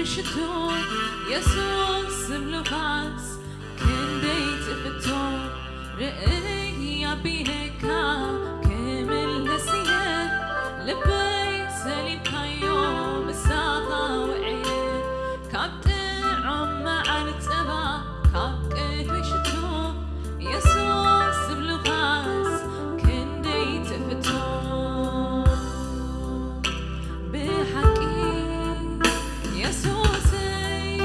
شتون يسوس ملوخاس كندي تفتون رأي بينكا كمل نسيه لبي سليم كيوم الساقا وعين كابت عم على تبا كابك شتون يسوس ملوخاس كندي تفتون بحكي يسوسي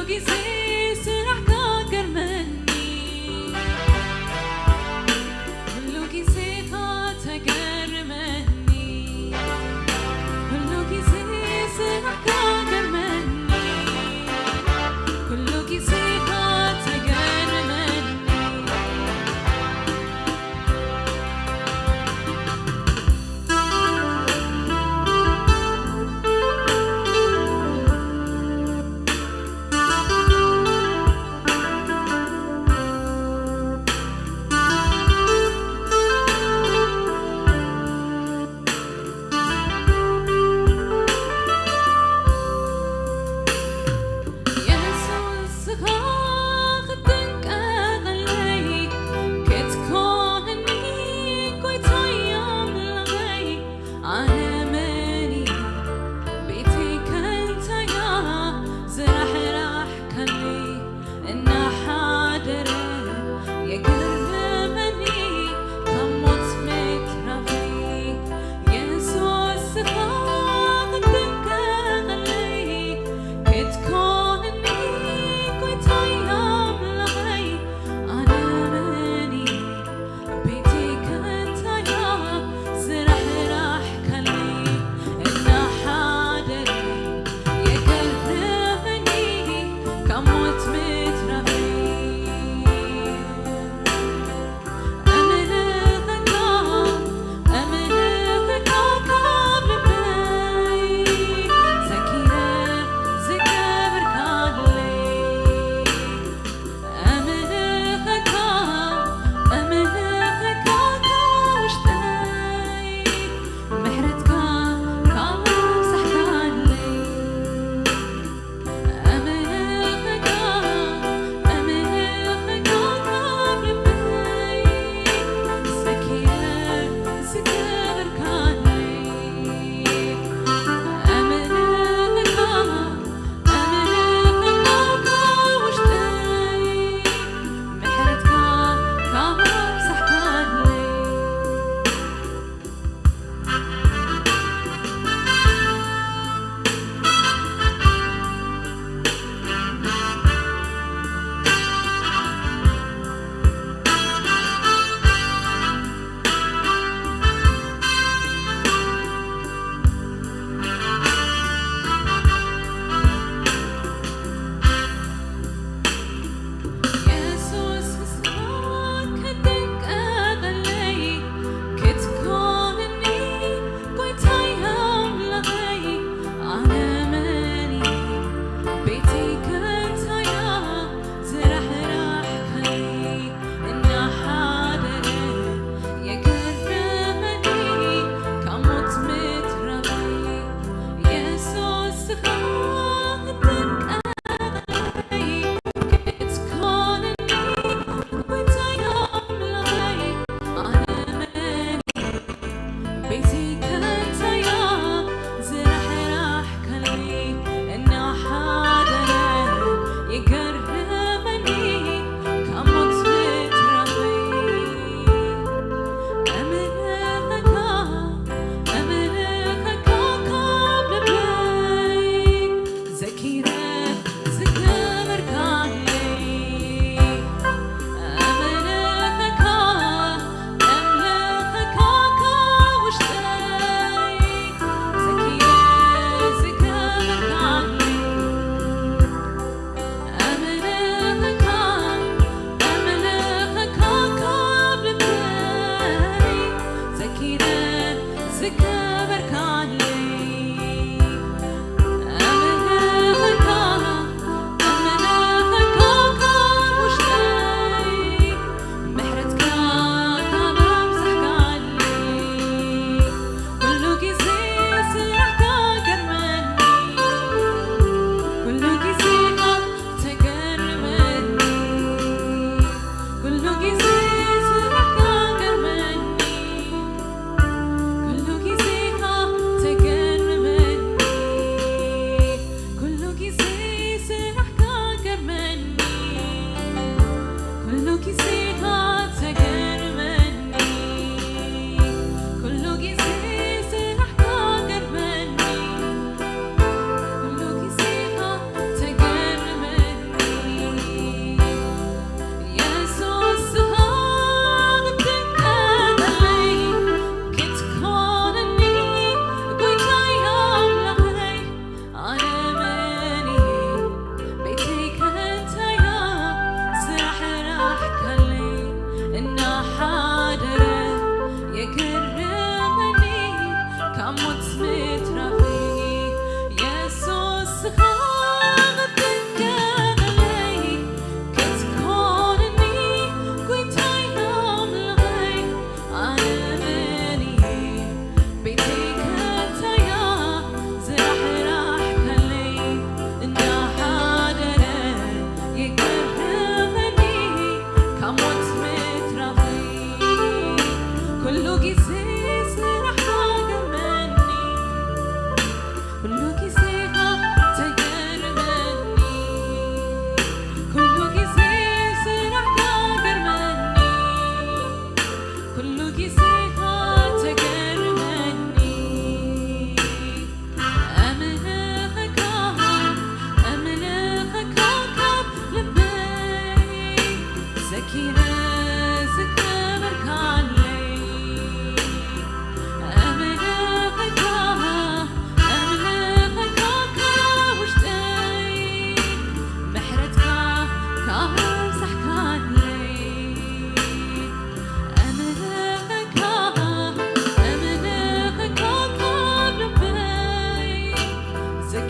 ጊዜ ስራህ ገርመኒ ሁሉ ጊዜ ተገርመኒ ሁሉ ጊዜ ስራህ ገርመኒ ሁሉ ጊዜ ተገርመኒ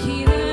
Because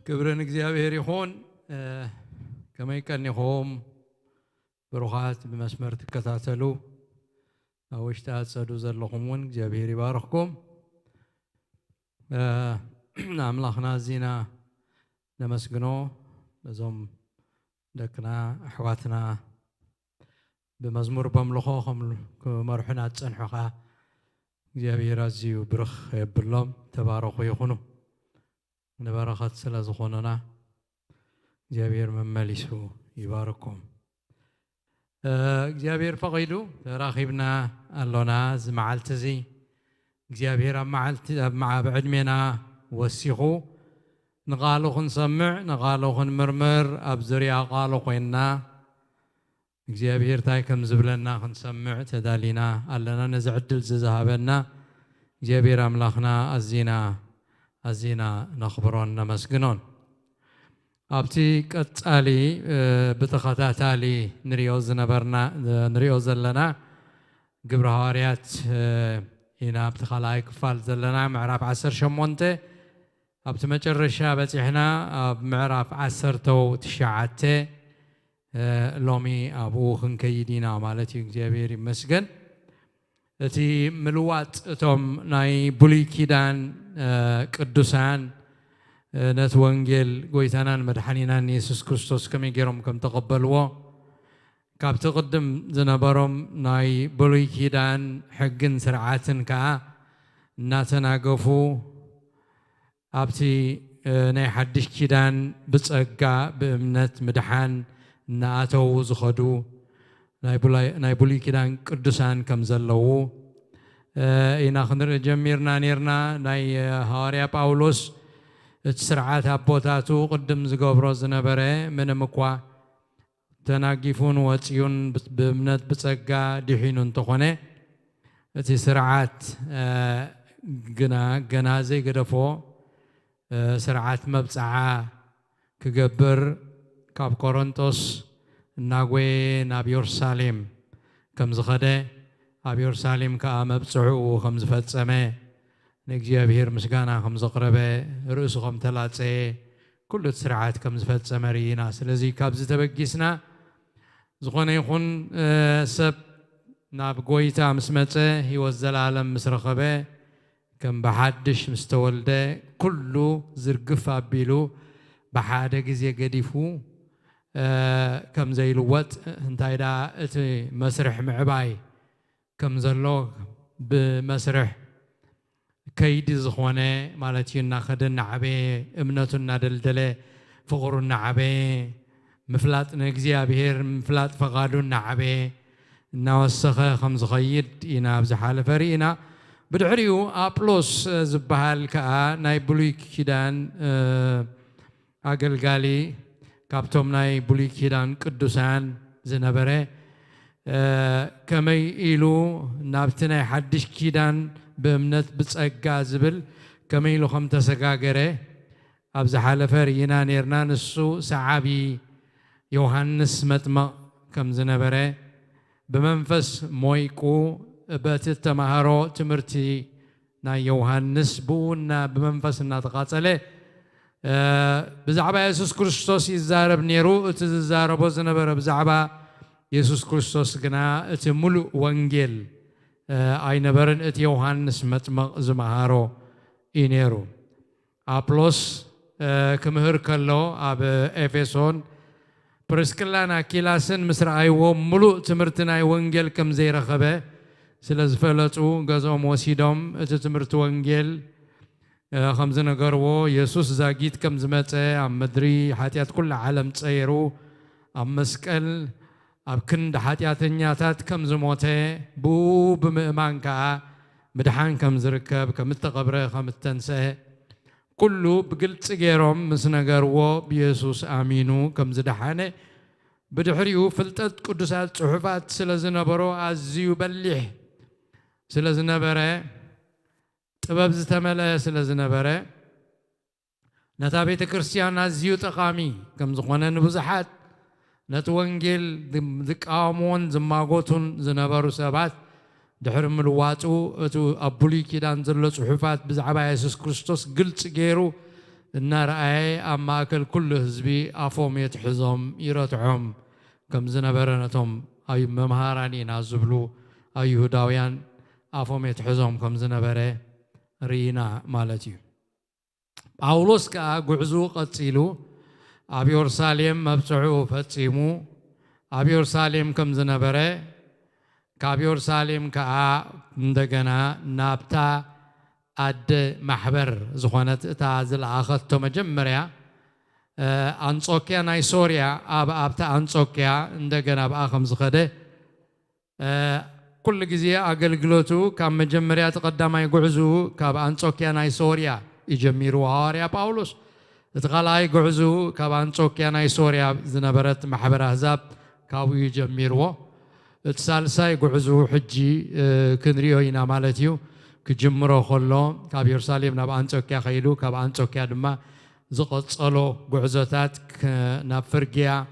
كبرن እግዚአብሔር ይሁን كما يكنيهم بروحات بمسمر تكتاتلو أوشتات سدو زلخمون እግዚአብሔር يبارككم نعملخنا زينا نمسكنو لزوم دكنا أحواتنا بمزمور بملخوهم مرحنا تصنحها እግዚአብሔር አዚዩ ብርኽ የብሎም ተባረኹ ይኹኑ ንበረኸት ስለ ዝኾነና እግዚአብሔር መመሊሱ ይባርኩም እግዚአብሔር ፈቂዱ ተራኺብና አሎና ዝመዓልቲ እዚ እግዚአብሔር ኣብ ዕድሜና ወሲኹ ንቓሉ ክንሰምዕ ንቓሉ ክንምርምር ኣብ ዙርያ ቃሉ ኮይንና እግዚአብሔር ታይ ከም ዝብለና ክንሰምዕ ተዳሊና ኣለና ነዚ ዕድል ዝሃበና እግዚአብሔር ኣምላኽና ኣዚና ነኽብሮን ነመስግኖን ኣብቲ ቀጻሊ ብተኸታታሊ ንሪኦ ዘለና ግብረ ሐዋርያት ኢና ኣብቲ ካልኣይ ክፋል ዘለና ምዕራፍ 18 ኣብቲ መጨረሻ በፂሕና ኣብ ምዕራፍ 19 ሎሚ ኣብኡ ክንከይድ ኢና ማለት እዩ እግዚአብሔር ይመስገን እቲ ምልዋጥ እቶም ናይ ብሉይ ኪዳን ቅዱሳን ነቲ ወንጌል ጎይታናን መድሓኒናን ኢየሱስ ክርስቶስ ከመይ ገይሮም ከም ተቐበልዎ ካብቲ ቅድም ዝነበሮም ናይ ብሉይ ኪዳን ሕግን ስርዓትን ከዓ እናተናገፉ ኣብቲ ናይ ሓድሽ ኪዳን ብፀጋ ብእምነት ምድሓን እናኣተው ዝኸዱ ናይ ብሉይ ኪዳን ቅዱሳን ከም ዘለዉ ኢና ክንርኢ ጀሚርና ነርና ናይ ሐዋርያ ጳውሎስ እቲ ስርዓት ኣቦታቱ ቅድም ዝገብሮ ዝነበረ ምንም እኳ ተናጊፉን ወፂዩን ብእምነት ብፀጋ ድሒኑ እንተኾነ እቲ ስርዓት ገና ዘይገደፎ ስርዓት መብፅዓ ክገብር ካብ ቆሮንጦስ እናጎየ ናብ ኢየሩሳሌም ከም ዝኸደ ኣብ ኢየሩሳሌም ከዓ መብፅዑ ከም ዝፈፀመ ንእግዚአብሔር ምስጋና ከም ዘቕረበ ርእሱ ከም ተላፀየ ኩሉ እቲ ስርዓት ከም ዝፈፀመ ርኢና ስለዚ ካብዚ ተበጊስና ዝኾነ ይኹን ሰብ ናብ ጎይታ ምስ መፀ ሂወት ዘላለም ምስ ረኸበ ከም ብሓድሽ ምስ ተወልደ ኩሉ ዝርግፍ ኣቢሉ ብሓደ ግዜ ገዲፉ ከም ዘይልወጥ እንታይ ዳ እቲ መስርሕ ምዕባይ ከም ዘሎ ብመስርሕ ከይዲ ዝኾነ ማለት እዩ እናኸደ እናዓበየ እምነቱ እናደልደለ ፍቕሩ እናዓበየ ምፍላጥ ንእግዚአብሔር ምፍላጥ ፈቓዱ እናዓበየ እናወሰኸ ከም ዝኸይድ ኢና ኣብ ዝሓለፈ ርኢና ብድሕሪኡ ኣጵሎስ ዝበሃል ከዓ ናይ ብሉይ ኪዳን ኣገልጋሊ ካብቶም ናይ ብሉይ ኪዳን ቅዱሳን ዝነበረ ከመይ ኢሉ ናብቲ ናይ ሓድሽ ኪዳን በእምነት ብፀጋ ዝብል ከመይ ኢሉ ከም ተሰጋገረ ኣብ ዝሓለፈ ርኢና ነርና ንሱ ሰዓቢ ዮሃንስ መጥመቕ ከም ዝነበረ ብመንፈስ ሞይቁ በቲ ተማሃሮ ትምህርቲ ናይ ዮሃንስ ብኡና ብመንፈስ እናተቃፀለ ብዛዕባ ኢየሱስ ክርስቶስ ይዛረብ ነይሩ እቲ ዝዛረቦ ዝነበረ ብዛዕባ ኢየሱስ ክርስቶስ ግና እቲ ሙሉእ ወንጌል ኣይነበረን እቲ ዮሃንስ መጥመቕ ዝመሃሮ እዩ ነይሩ ኣጵሎስ ክምህር ከሎ ኣብ ኤፌሶን ፕርስቅላን ኣኪላስን ምስ ረኣይዎ ሙሉእ ትምህርቲ ናይ ወንጌል ከም ዘይረኸበ ስለ ዝፈለጡ ገዞም ወሲዶም እቲ ትምህርቲ ወንጌል ከም ዝነገርዎ ኢየሱስ ዛጊት ከም ዝመፀ ኣብ ምድሪ ሓጢኣት ኩሉ ዓለም ፀይሩ ኣብ መስቀል ኣብ ክንዲ ሓጢኣተኛታት ከም ዝሞተ ብኡ ብምእማን ከዓ ምድሓን ከም ዝርከብ ከም እተቐብረ ከም እተንስአ ኩሉ ብግልፂ ገይሮም ምስ ነገርዎ ብኢየሱስ ኣሚኑ ከም ዝደሓነ ብድሕሪኡ ፍልጠት ቅዱሳት ፅሑፋት ስለ ዝነበሮ ኣዝዩ በሊሕ ስለ ዝነበረ ጥበብ ዝተመልአ ስለ ዝነበረ ነታ ቤተ ክርስቲያን ኣዝዩ ጠቃሚ ከም ዝኾነ ንብዙሓት ነቲ ወንጌል ዝቃወምዎን ዝማጎቱን ዝነበሩ ሰባት ድሕሪ ምልዋጡ እቲ ኣብ ብሉይ ኪዳን ዘሎ ፅሑፋት ብዛዕባ ኢየሱስ ክርስቶስ ግልፂ ገይሩ النار أما أكل كل حزبي أفهم يتحزم يرتعهم كم زنبرنتهم أي ممهراني نازبلو أي يهوداويان أفهم يتحزم كم زنبره رينا مالتي باولوس كعزو قتيلو أبي يرساليم مبتعو فتيمو أبي يرساليم كم زنبره كأبي يرساليم كعندنا نابتا أد محبر زخانة تعزل آخذت مجمريا أنصوكيا ناي سوريا أبتا أنصوكيا عندنا بآخم زخده كل جزية أقل قلوتو كم مجمريا تقدم يقعزو كاب أنصوكيا ناي سوريا يجميرو هاريا باولوس تقالاي قعزو كاب أنصوكيا ناي سوريا زنبرت محبر أحزاب كابو يجميرو تسالساي قعزو حجي كنريو ينا مالتيو كجمرو خلو كاب يرساليم ناب أنصوكيا خيلو كاب أنصوكيا دما زقط صلو قعزوتات ناب فرقيا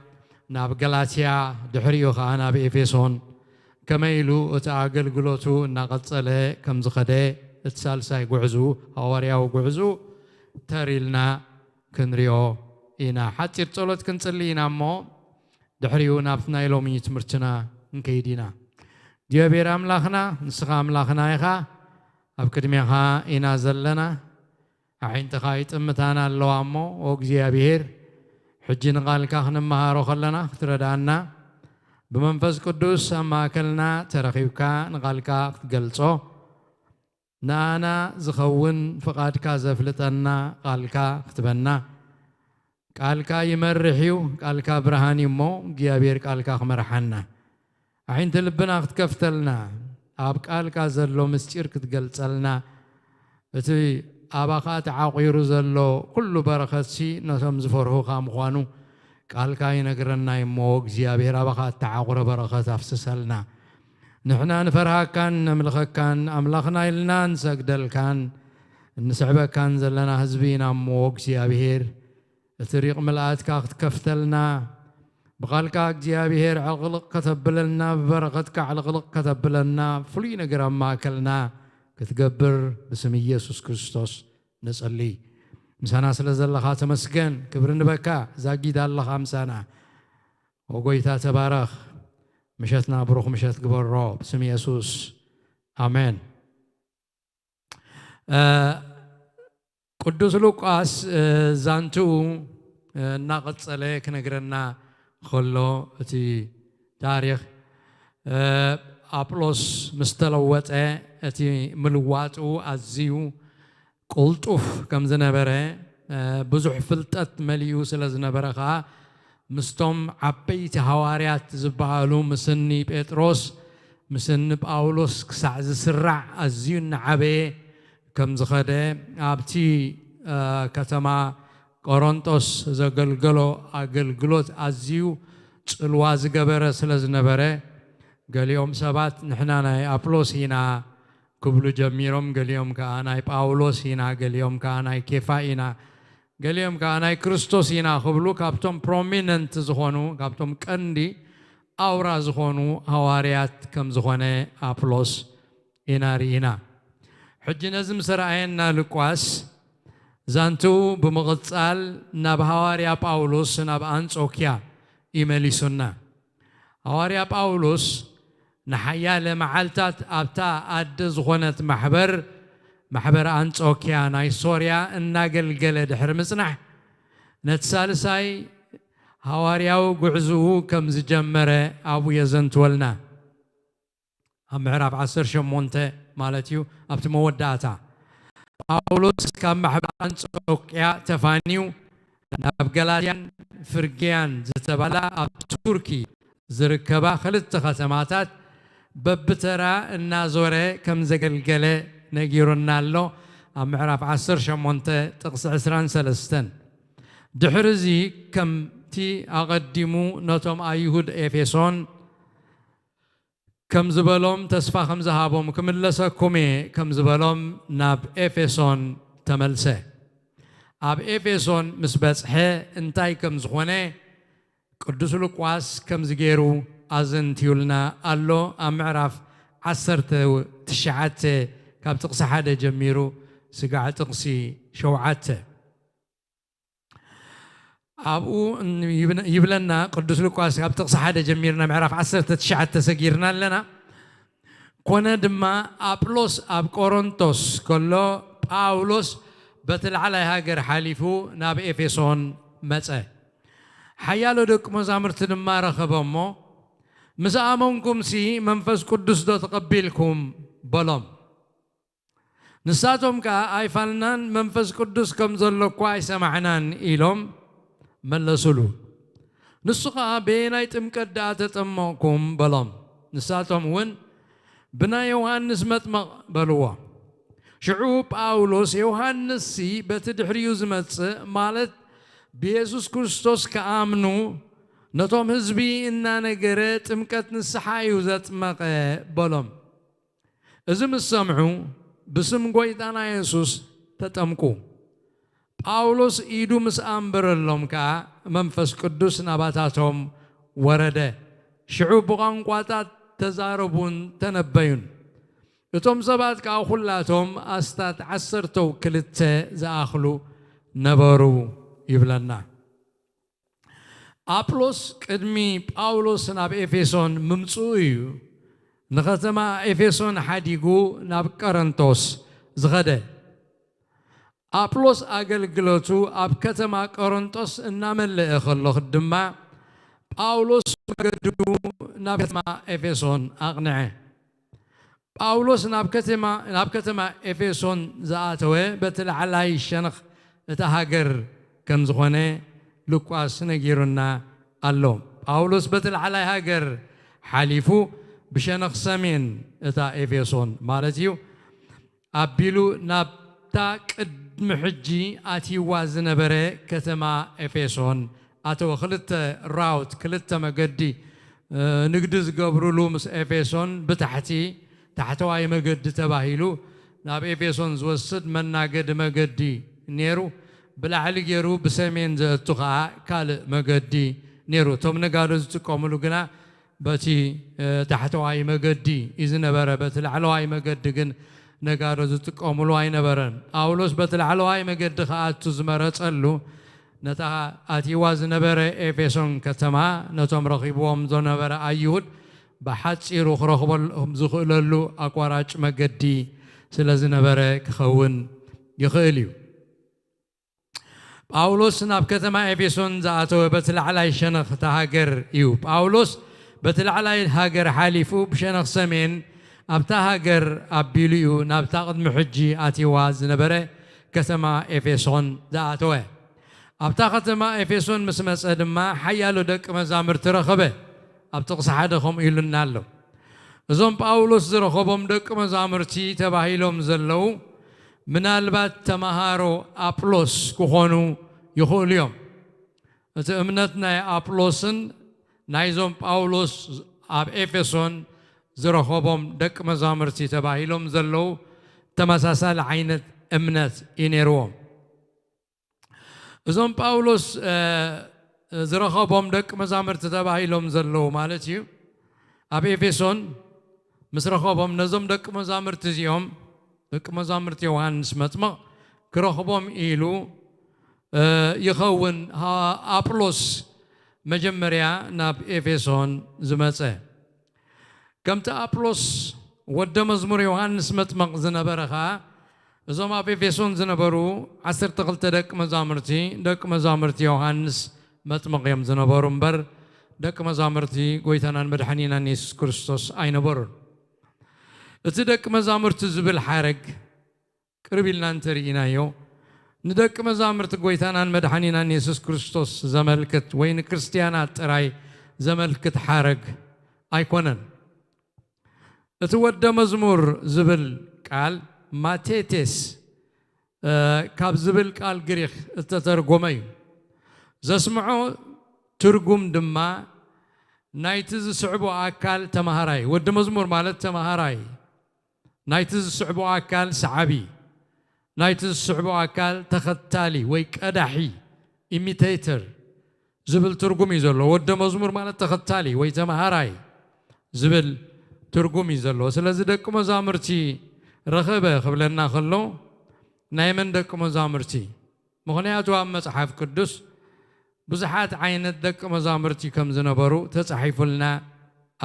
ناب غلاتيا دحريو خانا بإفيسون كميلو اتعاقل قلوتو ناقصله كم زخده تسالساي قعزو هوارياو قعزو تاريلنا كنريو إنا حتى تصلت كنصلينا مو دحريو نابتنا يلومي تمرتنا نكيدينا ديو بير أملاخنا نسخا أملاخنا يخا أبكدميخا إنا زلنا عين تخايت أمتانا اللو أمو وقزيا بير حجين قال كاخنا مهارو خلنا تردانا بمنفذ قدوس أما أكلنا ترخيبكا نقالكا تقلصو نانا زخون فقادكا زفلتنا قالكا كتبنا قالكا يمرحيو قالكا برهاني مو قيابير قالكا خمرحنا عين تلبنا كتكفتلنا أب قالكا زلو مسجير كتقلصلنا اتي أباقات عاقيرو زلو كل بركة شي نسم زفره خامخوانو قال كاي نقرنا يموق زيابير أبخات تعاقر بركات أفسسلنا نحنا نفرها كان نملخ كان أملخنا إلنا نسجدل كان نسعبه كان زلنا حزبينا موق زيابير الطريق ملأت كاخت كفتلنا بقال كاك زيابير علغلق كتب لنا بركتك علغلق كتب لنا فلي نقرا ما أكلنا كتقبر باسم يسوع كريستوس نصلي مسانا سلازل لخا تمسكن كبرن بكا زاقيد الله خامسانا وقويتا تبارخ مشتنا بروخ مشت قبر رو بسم يسوس آمين قدوس لوقاس زانتو ناقص عليك نقرنا خلو تي تاريخ أبلوس مستلوات اتي ملواتو أزيو قلتوف كم زنبره بزح فلتت مليو سلا زنبرخا مستم عبيت حواريات زبالو مسني بيتروس مسن باولوس كسع زسرع أزيون عبي كم زخده أبتي كتما كورنثوس زغلغلو أغلغلوت أزيو تلواز جبره سلا زنبره قال يوم سبات نحنا أبلوس هنا قبل جميرهم قال يوم كأناي باولوس هنا قال يوم كأناي كيفا هنا قال يوم كأناي كريستوس هنا قبلو كابتم prominent زخونو كابتم كندي أورا زخونو هواريات كم زخونه أبلوس هنا رينا حج نزم سرعينا لقواس زانتو بمغتصال ناب هواريا باولوس ناب أنصوكيا إيميليسونا هواريا باولوس نحيا لمعالتات أبتا أدز غنت محبر أنصوكيا ناي سوريا الناقل قلد حرمسنح نتسالساي هوارياو قعزوه كم زجمره أبو يزنت ولنا هم عرب عصر شمونته مالتيو أبت موداتا باولوس كم محبر أنصوكيا تفانيو نابقلاتيان فرقيان زتبالا أب تركي زركبا خلت ختماتات ببترا النازورة كم زقلقلة نجيرنا له أم عرف عصر شمونته تقص عسران سلستن دحرزي كم تي أقدمو نتوم أيهود إفيسون كم زبالهم تسفى خم زهابهم كم اللسا كومي كم زبالهم ناب إفيسون تملسه أب إفيسون مسبسحة انتاي كم زخونه قدوس لوقاس كم زجيرو أزن تيولنا الله أمعرف عصرت تشعت كاب تقصي حدا جميرو سقعت تقصي شوعته أبو يبلنا قدوس لوقاس كاب تقصى حدا جميرنا معرف 19 تسجيرنا لنا كنا دما أبلوس أب كورنثوس كله باولوس بتل على هاجر حليفو ناب إفيسون متى حيالو دك مزامرت دما رخبمو مسامونكم سي منفس قدوس دو تقبلكم بلوم نساتهم كا أيفالنان منفس قدوس كم زلو كواي سمعنان إلهم ملسلو نسخة بينايت مكدات تمكم بلوم نساتهم وين بنا يوحنس متمق بلوا شعوب باولوس يوحنس سي بتدحريو زمت مالت بيسوس كريستوس كآمنو نتوم هزبي إننا نقرأت مكت نسحايو ذات مق بلوم إذا مسمعو بسم قويتانا يسوس تتمكو باولوس إيدو مسأمبر اللهم كا منفس قدوس نباتاتهم ورده شعوب غنقواتات تزاربون تنبيون يتوم سبات كاو خلاتهم أستات عسرتو كلتة زاخلو نبرو يبلنا أبلوس كدمي باولوس ناب إفيسون ممصويو نختما إفيسون حديقو ناب كورنثوس زغده أبلوس أجلجلتو أب كتما كورنثوس إنامل إخلو خدمة باولوس قدو ناب كتما إفيسون أقنعه باولوس ناب كتما إفيسون زاتوه بتل على الشنخ تهاجر كم زخنة لوقاس نجيرنا اللهم باولوس بتل على هاجر حليفو بشنخ سمين تا إفيسون مالتيو أبيلو ناب تا محجي آتي وازن بري كتما إفيسون أتو خلت راوت كلت مجدي نقدز قبرلو مس إفيسون بتحتي تحتو أي مجد تباهيلو ناب إفيسون زوسد من ناقد مجدي نيرو بلا علي يرو بسمين زتقع كال مجدي نيرو توم نقارز تقوملو جنا بتي تحتو أي مجدي إذن برا بتل علو أي مجد جن نقارز تقوملو أي نبرن أولوس بتل علو أي مجد خاط تزمرت ألو نتا أتي وازن برا إفيسون كتما نتوم رقيبهم زون برا أيود بحث يروح رخبل هم زخللو أقوارج مجدي سلزن برا كخون يخيليو باولوس ناب كتما إفيسون زاتو بتل على شنخ تهاجر يو باولوس بتل على هاجر حليفو بشنخ سمين أبتهاجر أبيليو نبتاقد محجي أتيواز نبرة كتما إفيسون زاتوه أبتاقتما إفيسون مسمس أدما حيالو دك مزامر ترخبه أبتقص حدهم إلنا له زوم باولوس زرخبهم دك مزامر تي تباهيلهم زلو من البات تمهارو أبلوس كخونو يقول يوم أمنتنا أبلوسن نايزوم باولوس أب إفيسون زرخبهم دك مزامر تي تباهيلهم زلو تمساسال عينة أمنت إنيروم زوم باولوس زرخبهم دك مزامر تتباهيلهم زلو مالتيو أب إفيسون مسرخبهم نزوم دك مزامر تزيهم دك مزامر يوحنس متما كرخبهم إيلو يخون ها أبلوس مجمريا ناب إفيسون زمته كم أبلوس ود مزمور يوحنس متما زنبرخا زوم أب إفيسون زنبرو عصر تقلت دك مزامرتي يوحنس متما يوم زنبرو مبر دك مزامرتي قويتنا مدحنينا يسوع كريستوس أين برون أتدك مزامرت زبل حرق قرب لنا نترينا يو ندك مزامرت قويتنا مدحنينا يسوع كريستوس زملكت وين كريستيانات راي زملكت حرق أيقونن أتود مزمور زبل قال ماتيتس كاب زبل قال قريخ تترجمي زسمعو ترجم دما نايتز صعبو أكل تمهراي ود مزمور مالت تمهراي نايتز صعبو أكل سعبي نايتز صعبو أكل تختالي ويك أدحي imitator زبل ترجمي زلوا ود مزمور مالت تختالي ويتمهراي زبل ترجمي زلوا سلازي دك مزامرتي رخبة قبلنا خلو نايمن دك مزامرتي مخنياتو أم مصحف قدس ብዙሓት ዓይነት ደቀ መዛሙርቲ ከም ዝነበሩ ተጻሒፉልና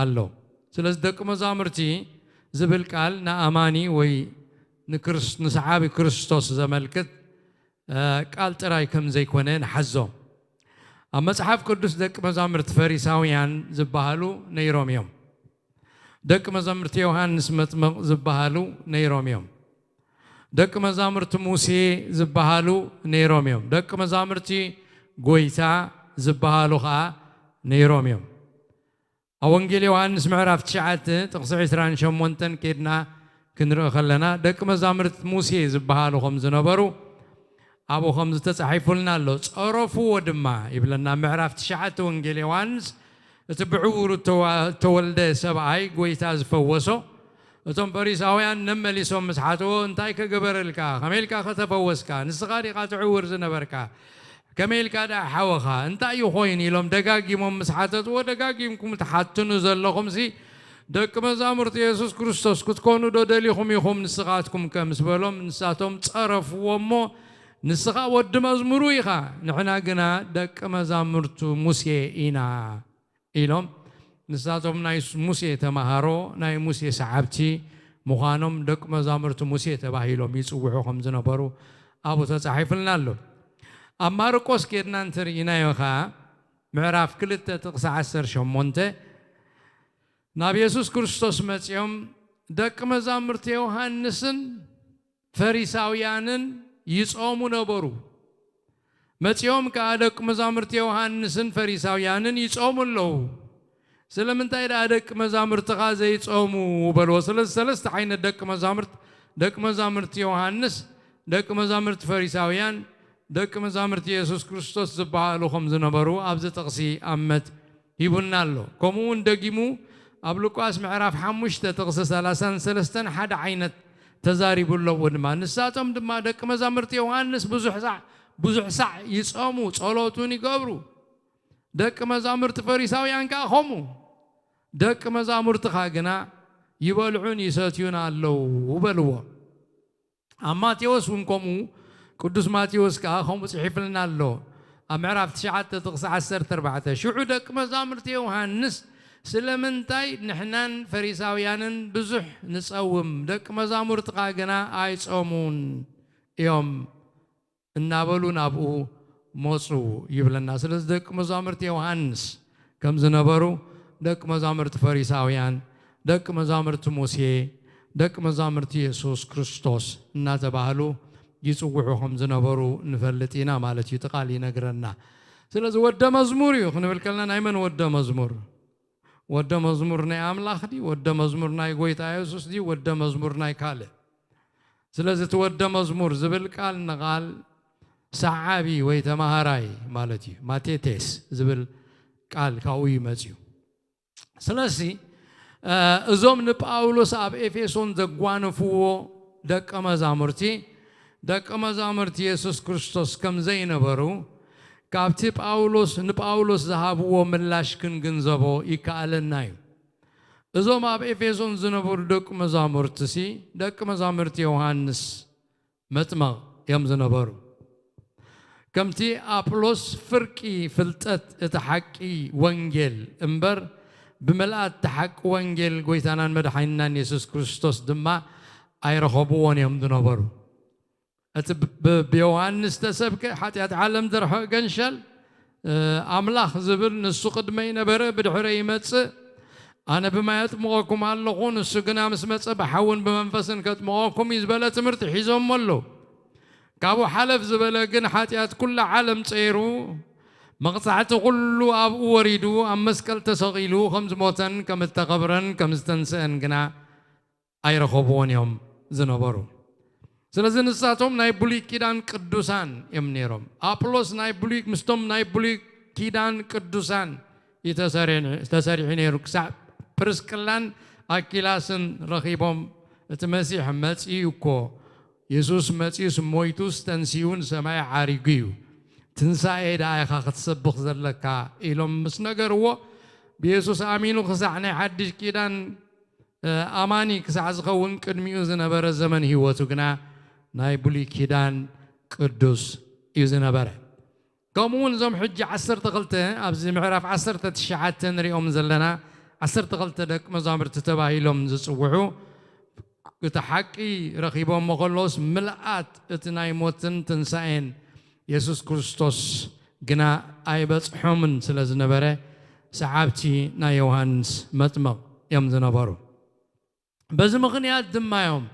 ኣሎ ስለዚ ደቀ መዛሙርቲ ዝብል ቃል ንኣማኒ ወይ ንሰዓቢ ክርስቶስ ዘመልክት ቃል ጥራይ ከም ዘይኮነ ንሓዞም ኣብ መጽሓፍ ቅዱስ ደቀ መዛሙርቲ ፈሪሳውያን ዝበሃሉ ነይሮም እዮም ደቀ መዛሙርቲ ዮሐንስ መጥምቕ ዝበሃሉ ነይሮም እዮም ደቀ መዛሙርቲ ሙሴ ዝበሃሉ ነይሮም እዮም ደቀ መዛሙርቲ ጎይታ ዝበሃሉ ኸዓ ነይሮም እዮም ኣብ ወንጌል ዮሐንስ ምዕራፍ 9 ጥቕሲ 28 ከድና ክንርኢ ከለና ደቀ መዛሙርቲ ሙሴ ዝበሃሉ ከም ዝነበሩ ኣብኡ ከም ዝተጻሒፉልና ኣሎ ፀረፍዎ ድማ ይብለና ምዕራፍ 9 ወንጌል ዮሐንስ እቲ ብዕውሩ ተወልደ ሰብኣይ ጎይታ ዝፈወሶ እቶም ፈሪሳውያን ነመሊሶም መስሓትዎ እንታይ ከገበረልካ ከመይልካ ከተፈወስካ ንስኻ ዲኻ ትዕውር ዝነበርካ ከመይልካ ዳ ሓወኻ እንታይ እዩ ኮይኑ ኢሎም ደጋጊሞም መስሓተትዎ ደጋጊምኩም ትሓትኑ ዘለኹም ሲ ደቀ መዛሙርቲ ኢየሱስ ክርስቶስ ክትኮኑ ዶ ደሊኹም ኢኹም ንስኻትኩም ከምስ በሎም ንሳቶም ፀረፍዎ እሞ ንስኻ ወዲ መዝሙሩ ኢኻ ንሕና ግና ደቀ መዛሙርቱ ሙሴ ኢና ኢሎም ንሳቶም ናይ ሙሴ ተማሃሮ ናይ ሙሴ ሰዓብቲ ምዃኖም ደቀ መዛሙርቱ ሙሴ ተባሂሎም ይጽውዑ ከም ዝነበሩ ኣብኡ ተጻሒፉልና ኣሎ ኣብ ማርቆስ ከድና እንተርኢናዮ ኸዓ ምዕራፍ 2 ጥቕሲ 18 ናብ ኢየሱስ ክርስቶስ መጺኦም ደቀ መዛሙርቲ ዮሐንስን ፈሪሳውያንን ይጾሙ ነበሩ መጺኦም ከዓ ደቀ መዛሙርቲ ዮሐንስን ፈሪሳውያንን ይጾሙ ኣለዉ ስለምንታይ ደቀ መዛሙርትኻ ዘይጾሙ በልዎ ሰለስተ ዓይነት ደቀ መዛሙርቲ ዮሐንስ ደቀ መዛሙርቲ ፈሪሳውያን ደቀ መዛሙርቲ ኢየሱስ ክርስቶስ ዝበሃሉ ከም ዝነበሩ ኣብዚ ጥቕሲ ኣመት ሂቡና ኣሎ ከምኡውን ደጊሙ ኣብ ሉቃስ ምዕራፍ 5 ጥቕሲ 33 ሓደ ዓይነት ተዛሪቡሎ ድማ ንሳቶም ድማ ደቀ መዛሙርቲ ዮሐንስ ብዙሕ ሳዕ ይጾሙ ጸሎቱን ይገብሩ ደቀ መዛሙርቲ ፈሪሳውያን ከዓ ኸሙ ደቀ መዛሙርትኻ ግና ይበልዑን ይሰትዩን ኣለዉ በልዎ ኣብ ማቴዎስ እውን ከምኡ ቅዱስ ማቴዎስ ከዓ ከምኡ ጽሒፍልና ኣሎ ኣብ ምዕራፍ 9 ጥቕሲ 14 ሽዑ ደቀ መዛሙርቲ ዮሐንስ ስለምንታይ ንሕናን ፈሪሳውያንን ብዙሕ ንጸውም ደቀ መዛሙርትኻ ግና ኣይጾሙን እዮም እናበሉ ናብኡ መፁ ይብለና ስለዚ ደቀ መዛሙርቲ ዮሐንስ ከም ዝነበሩ ደቀ መዛሙርቲ ፈሪሳውያን ደቀ መዛሙርቲ ሙሴ ደቀ መዛሙርቲ ኢየሱስ ክርስቶስ እናተባህሉ ይጽውዑ ከም ዝነበሩ ንፈልጥ ኢና ማለት እዩ ጥቓል ይነግረና ስለዚ ወደ መዝሙር እዩ ክንብል ከለና ናይ መን ወደ መዝሙር ወደ መዝሙር ናይ ኣምላኽ ዲ ወደ መዝሙር ናይ ጎይታ ኢየሱስ ዲ ወደ መዝሙር ናይ ካልእ ስለዚ እቲ ወደ መዝሙር ዝብል ቃል ንቓል ሰዓቢ ወይ ተማሃራይ ማለት እዩ ማቴቴስ ዝብል ቃል ካብኡ ይመጽዩ ስለዚ እዞም ንጳውሎስ ኣብ ኤፌሶን ዘጓንፍዎ ደቀ መዛሙርቲ ኢየሱስ ክርስቶስ ከም ዘይነበሩ ካብቲ ንጳውሎስ ዝሃብዎ ምላሽ ክንግንዘቦ ይከኣለና እዩ እዞም ኣብ ኤፌሶን ዝነበሩ ደቀ መዛሙርቲ ዮሐንስ መጥምቕ እዮም ዝነበሩ ከምቲ ኣጵሎስ ፍርቂ ፍልጠት እቲ ሓቂ ወንጌል እምበር بملأت حق وانجيل قويتانا مدحينا يسوس كريستوس دما ايرخبون يوم دنبرو بيوحنس تسبك حتى يتعلم درح قنشل املاخ زبل نسوق دمين بره بدحري يمص انا بما يتمغكم علقون السقنا مسمص بحون بمنفسن كتمغكم يزبل تمرت حيزهم ملو كابو حلف زبل قن حتيات كل عالم صيرو مقطعته كله أب وريدو أم مسكل تسقيلو خمس موتن كم تقبرن كم استنسن كنا أيرخبون يوم زنبرو سلزن الساتهم نايبولي كيدان قدوسان يمنيرم أبلوس نايبولي مستم نايبولي كيدان قدوسان يتسارعين يركسع برسكلان أكيلاسن رخيبهم المسيح مسيحكو يسوس مسيح مويتوس تنسيون سماي عاريقيو تنسى إذا أخذت سبق ذلك إلهم مسنجر هو بيسوس آمينو خسعنا حدش كيدان أماني كسعزقون كدميوزنا برا الزمن هو تقنا نايبولي كيدان قدوس يوزنا برا كمون زم حج عسر تغلته أبز معرف عسر تشعات نريهم زلنا عسر تغلته دك مزامر تتباهي لهم زصوعو كتحكي رخيبهم مغلوس ملأت اتناي موتن تنسائن يسوع كريستوس جنا أيبس حمن سلزنا بره سحابتي نا يوحنس متمق يوم زنبارو بس مغنيات دم يوم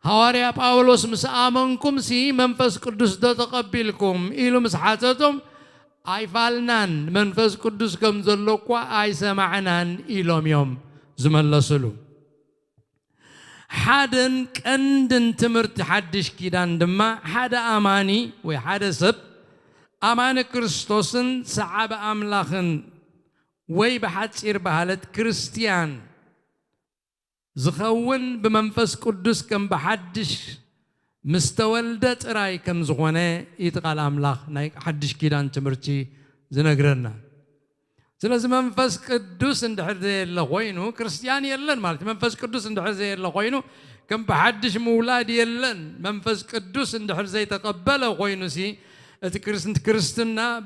هواريا باولوس مسامنكم سي منفس قدوس دا تقبلكم إلو مسحاتتهم أي فالنان منفس قدوس كم زلوكوا أي سمعنان إلوم يوم زملسلو حدن كندن تمرت حدش كيدان دما حدا أماني وحدا سب أمان كريستوسن صعب أملاخن وي بحد سير بحالة كريستيان زخون بمنفس قدوس كم بحدش مستولدت راي كم زغونه يتقال أملاخ نايك حدش كيدان تمرتي زنقرنا سلاز منفس قدوس اندحر زي اللي خوينو كريستيان يلن مالت منفس قدوس اندحر زي اللي خوينو كم بحدش مولاد يلن منفس قدوس اندحر زي تقبله خوينو سي كريستنا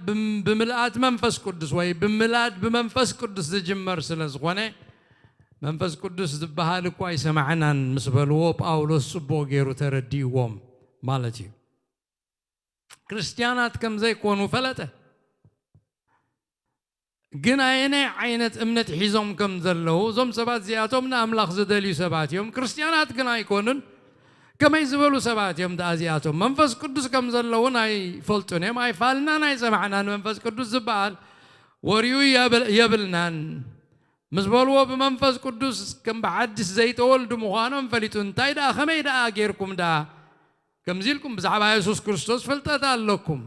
بملآت منفس قدوس وي بملاد بمنفس قدوس تجمر سلاز خوانه منفس قدوس دبها كويس سمعنا مسبلو باولوس صبو غيرو ترديوم مالتي كريستيانات كم زي كونوا فلته جناينة عينت أمنت حزم كم ذلوا زم سبات زياتهم ناملاخ زدلي سبات يوم كريستيانات جناي كونن كما يزبلوا سبات يوم دازياتهم منفس قدوس كم ذلوا ناي فلتوني ما يفعلنا ناي سمعنا منفس قدوس زبال وريو يبلنان مزبلوا بمنفس قدوس كم بعدس زيت ولد مخانم فلتون تايدا خميدا غيركم دا كم زيلكم بزعبا يسوع كريستوس فلتتالكم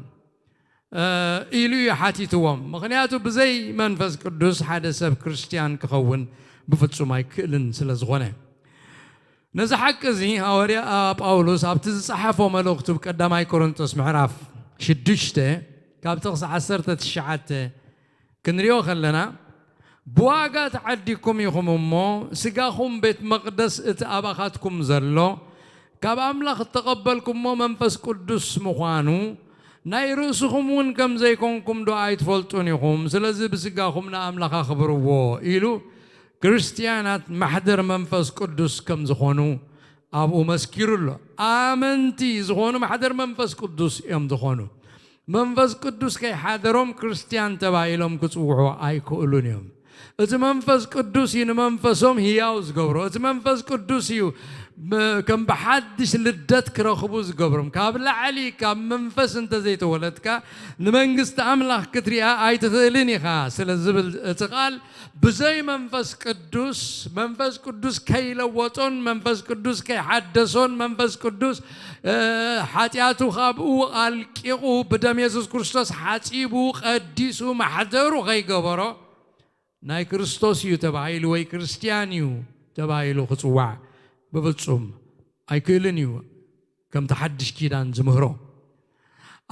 إلو يحاتيتوهم مغنياتو بزي منفس قدوس حدا سب كريستيان كخون بفتسو ما يكلن سلازغونه نزحك زي هوريا باولوس ابتز صحفو ملوكتو بقداماي كورنثوس معراف شدشته كابتغس عسرت تشعته كنريو خلنا بواغا تعديكم يخم امو سقاخم بيت مقدس اتابخاتكم زلو كاب املاخ تقبلكم منفس قدوس مخانو ناي رؤسكم ون كم زيكونكم دعاء تفلتونيكم سلازي بسقاكم ناملاخ خبروا إلو كريستيانات محضر منفس قدوس كم زخونو أبو مسكير الله آمنتي زخونو محضر منفس قدوس يوم زخونو منفس قدوس كي حاضرهم كريستيان تبايلهم كتوعوا أي كولونيوم إذا منفس قدوس ين منفسهم هياوز قبرو إذا منفس قدوس يو كم بحدش للدت كرخبوز قبرم كابل علي كم منفس انت زيت ولدك نمنجست أملاخ كتريا أي تثليني خاص للزبل تقال بزي منفس قدوس كي لوطون منفس قدوس كي حدثون منفس قدوس حاتياتو خابو الكيقو بدم يسوع كريستوس حاتيبو قديسو محضرو غي قبرو ناي كريستوس يو تبعيلو وي كريستيانيو تبعيلو خصوع بفلسوم أي كيلنيو كم تحدش كيدان زمهرو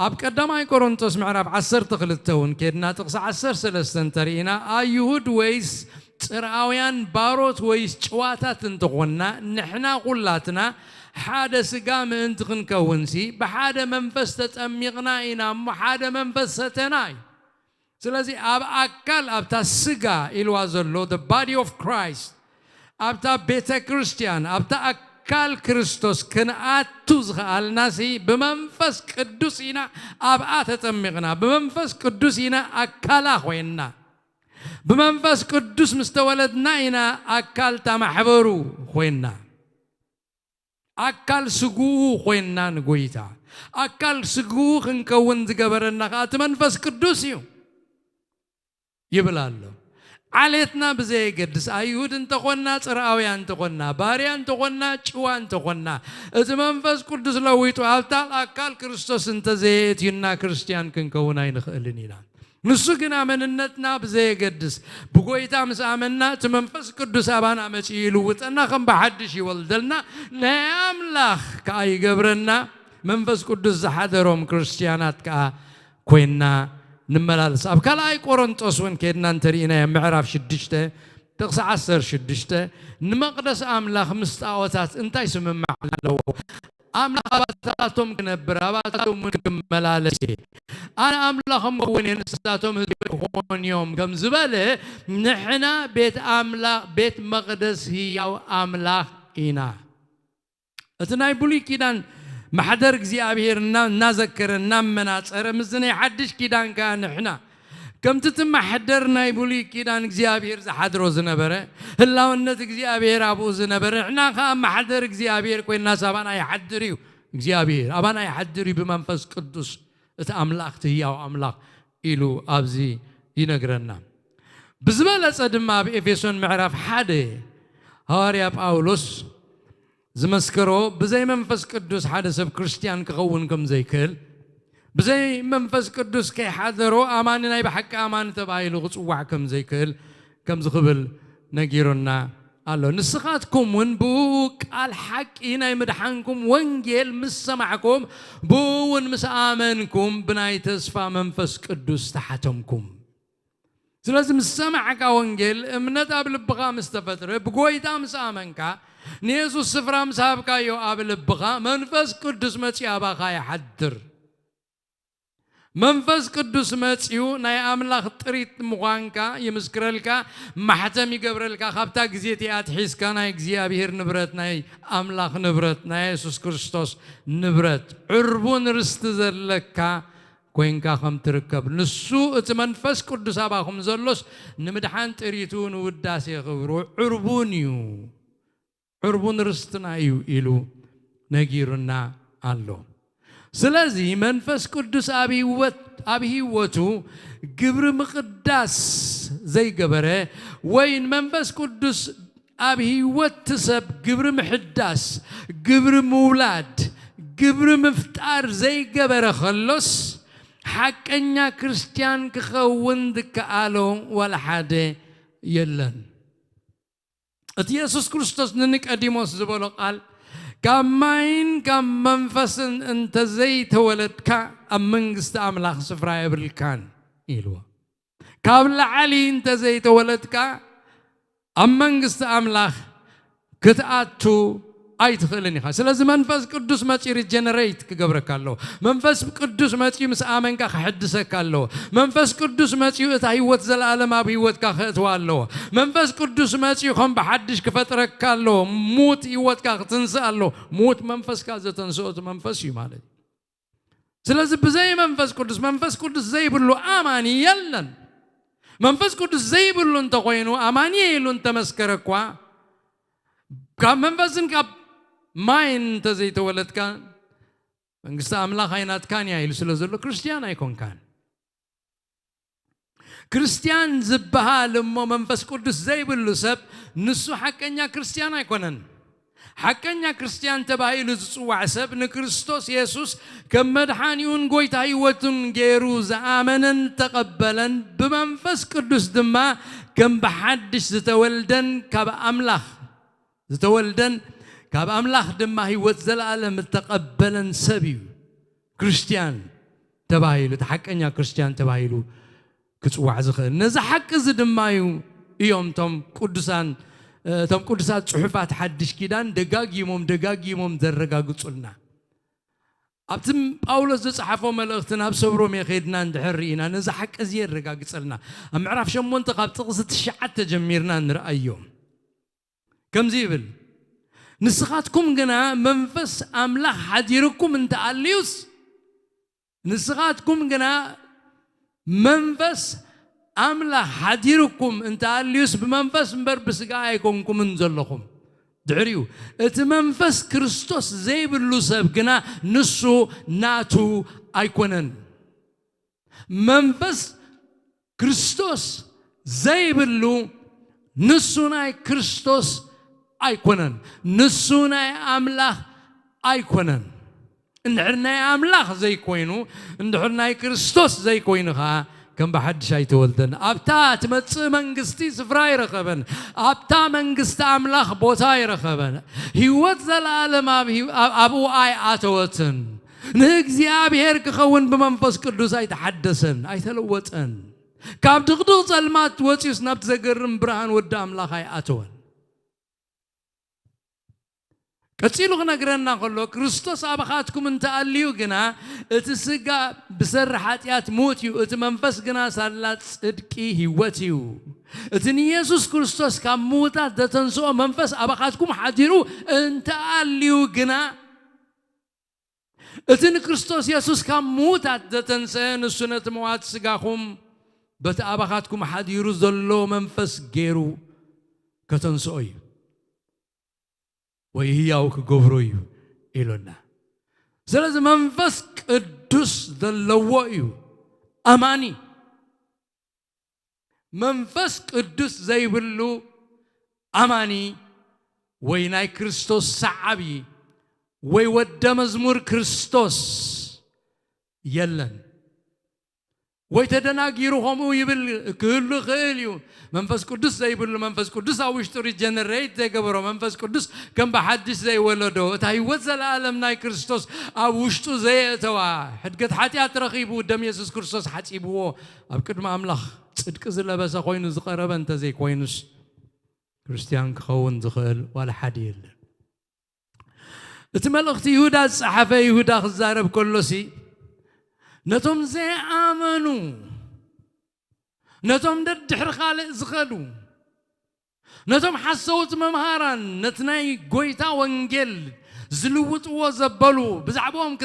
أب قداماي كورنثوس معرف 10 تقلتون كيدنا تقص 10 سلستن ترينا أيهود ويس تراويان باروت ويس شواتات انتقونا نحنا قلاتنا حادة سقام انتقن كونسي بحادة منفس تتأميقنا إنا حادة منفس ستناي سلازي أب أكال أب تسقا إلوازلو the body of Christ أبتا بيتا كريستيان أبتا أكال كريستوس كن أتوزغ الناسي بمنفس قدوسينا أبا تتمغنا بمنفس قدوسينا أكالا خوينا بمنفس قدوس مستولدنا إنا أكال تمحبرو خوينا أكال سقوه خوينا نقويتا أكال سقوه نكون زقبرنا خات منفس قدوسيو يبلالو عليتنا بزي قدس أيهود انتقونا تراوي انتقونا باري انتقونا چوان انتقونا إذا منفس قدس لويتو أبتال أكال كريستوس انت زيت ينا كريستيان كنكونا ينخلنينا نسقنا من النتنا بزي قدس بقويتا مسامنا تمنفس قدس أبانا مچيلو وطنا خم بحدش يولدلنا ناملاخ كأي قبرنا منفس قدس زحادرهم كريستيانات كأ كوينا نملالس أبكالاي كورنثوس وين كيدنا نترينا معرف شدشته تقص 10 شدشته نمقدس أملاخ مستعوتات انتاي سمم معلو أملاخ أباتاتهم كنبر أباتاتهم كملالسي أنا أملاخهم كوني نساتهم هون يوم كم زبالة نحنا بيت أملاخ بيت مقدس هي أو أملاخ إنا أتناي بولي كيدان محضر እግዚአብሔር እናዘክርና እናመናጽር ምዝኔ حدش كيدان كان نحنا كم تتم حدرنا يبولي كيدان እግዚአብሔር زحدرو زنبره هلاونت እግዚአብሔር ابو زنبره احنا كم محضر እግዚአብሔር كوينا سبانا يحدريو እግዚአብሔር ابانا يحدري بمنفس قدوس ات املاك تياو املاك إلو ابزي ينغرنا بزبالة دما بإفسون معرف حدا هاريا باولوس زمسكرو بزي منفس قدوس حدا سب كريستيان كغونكم زي كل بزي منفس قدوس كي حضرو اماننا بحق امان تبايلو غصواعكم زي كل كم زخبل نغيرنا الله نسخاتكم ونبوك الحق هنا يمدحنكم وانجيل مسمعكم بون مسامنكم بناي تسفى منفس قدوس تحتمكم لازم السمعك وانجيل امنت قبل بغا مستفتر بقويتا مسامنكا نيسو السفرة مسابكا يو قبل بغا منفس قدوس متيابا خاي حدر منفس قدوس متيو ناي املاخ طريت مغانكا يمسكرلكا محتم يقبرلكا خبتا غزيتي اتحيسكا ناي እግዚአብሔር نبرت ناي املاخ نبرت ناي يسوس كريستوس نبرت عربون رست زلكا كوينكا خم تركب نسو اتمنفس قدوس اباكم زلوس نمدحان طريتون وداسي خبرو عربونيو عربون رستنا يو إلو نجيرنا الله سلازي منفس قدوس أبي وتو جبر مقدس زي جبره وين منفس قدوس أبي وتسب جبر محدث جبر مولاد جبر مفتار زي جبره خلص حقنا كريستيان كخوند كالو ولا حدا يلن ات يسوع كريستوس ننك اديموس زبلو قال كماين كم منفسن انت زي تولدك امنغست املاخ سفرا يبرلكان يلوا كابل علي انت زي تولدك امنغست املاخ كتاتو اي تخلني خا سلاز منفس قدوس ماتي ريجنريت كغبركالو منفس قدوس ماتي مسامنكا خحدسكالو منفس قدوس ماتي اتا هيوت زلالم اب هيوت كا خطوالو منفس قدوس ماتي خم بحدش كفتركالو موت هيوت كا تنسالو موت منفس كا زتنسوت منفس يمالد سلاز بزي منفس قدوس زي بلو اماني يلن منفس قدوس زي بلو انت خوينو اماني يلو انت مسكركوا كم منفسن كاب ماين تزي تولد كان منقص أملاخ عينات كان يا إلسلو زلو كريستيان أيكون كان كريستيان زبها لما منفس قدس زي باللسب نسو حقا كريستيان أيكونن حقا كريستيان تباهي لزسو عسب نكريستوس يسوس كم مدحانيون قويت هايوتن جيروز آمنا تقبلا بمنفس قدس دما كم بحدش زتولدن كاب أملاخ زتولدن كاب أملاخ دما هيوت زلالم تقبلا سبيو كريستيان تباهيلو تحقا كريستيان تباهيلو كتسوع زخل نزا حق زدمايو يوم توم قدسات صحفات حدش كيدان دقاق يموم درقا قصلنا أبتم باولوس زصحفو ملأختنا بصبرو ميخيدنا ندحرينا نزا حق أزير رقا قصلنا أمعرف شو منطقة بتقصد الشعات تجميرنا نرأيهم كم زيبل نسخاتكم جنا منفس أملاح حديركم انت عليوس نسخاتكم جنا منفس أملاح حديركم انت عليوس بمنفس مبربس قايكم انزلكم دعريو ات منفس كريستوس زي باللوسب جنا نسو ناتو ايكونن منفس كريستوس زي باللو نسو ناي كريستوس أيكونن نسونا أملاخ أيكونن إنحرنا أملاخ زي كوينو إنحرنا كريستوس زي كوينو خا كم بحد شيء تولدن أبتا تمت منقستي سفراي رخبن أبتا منقست أملاخ بوتاي رخبن هيوت العالم أبو أي أتوتن نهجزي أبي هيرك خون بمنفس قدوس أي تحدثن أي تلوتن كاب تغدو ظلمات وتيس نبت زقرن برهان ود أملاخ أي أتون قتيلو نغرنا كله كريستوس أبخاتكم انت أليو جنا اتسقى بسر حاتيات موتيو اتمنفس جنا سالات صدقي هوتيو اتني يسوس كريستوس كم موتا دتنسو منفس أبخاتكم حديرو انت أليو جنا اتني كريستوس يسوس كم موتا دتنسين السنة موات سقاكم بت أبخاتكم حديرو زلو منفس جيرو كتنسوي ويهياو كغبروي إلنا زلز منفس قدوس دلوائيو أماني منفس قدوس زي بلو أماني ويناي كريستوس صعبي ويود مزمور كريستوس يلن ويتدناغيروهم ويبل كل خيليو منفس قدوس زي بلو منفس قدوس اوش توري جنريت زي قبرو منفس قدوس كم بحدث زي ولدو تاي وزل عالم ناي كريستوس اوشتو زي توا حدقت حاتيات رخيبو دم يسوس كريستوس حتيبو ابقد ما املاخ صدق زلبس خوينو زقرب انت زي كوينوس كريستيان كون زخل ولا حد يل اتملختي يهودا صحفه يهودا خزارب كلوسي نتوم زي آمنوا نتوم ددحر خالق زخلو نتوم حسوت ممهاران نتناي قويتا وانجل زلوت وزبلو بزعبهم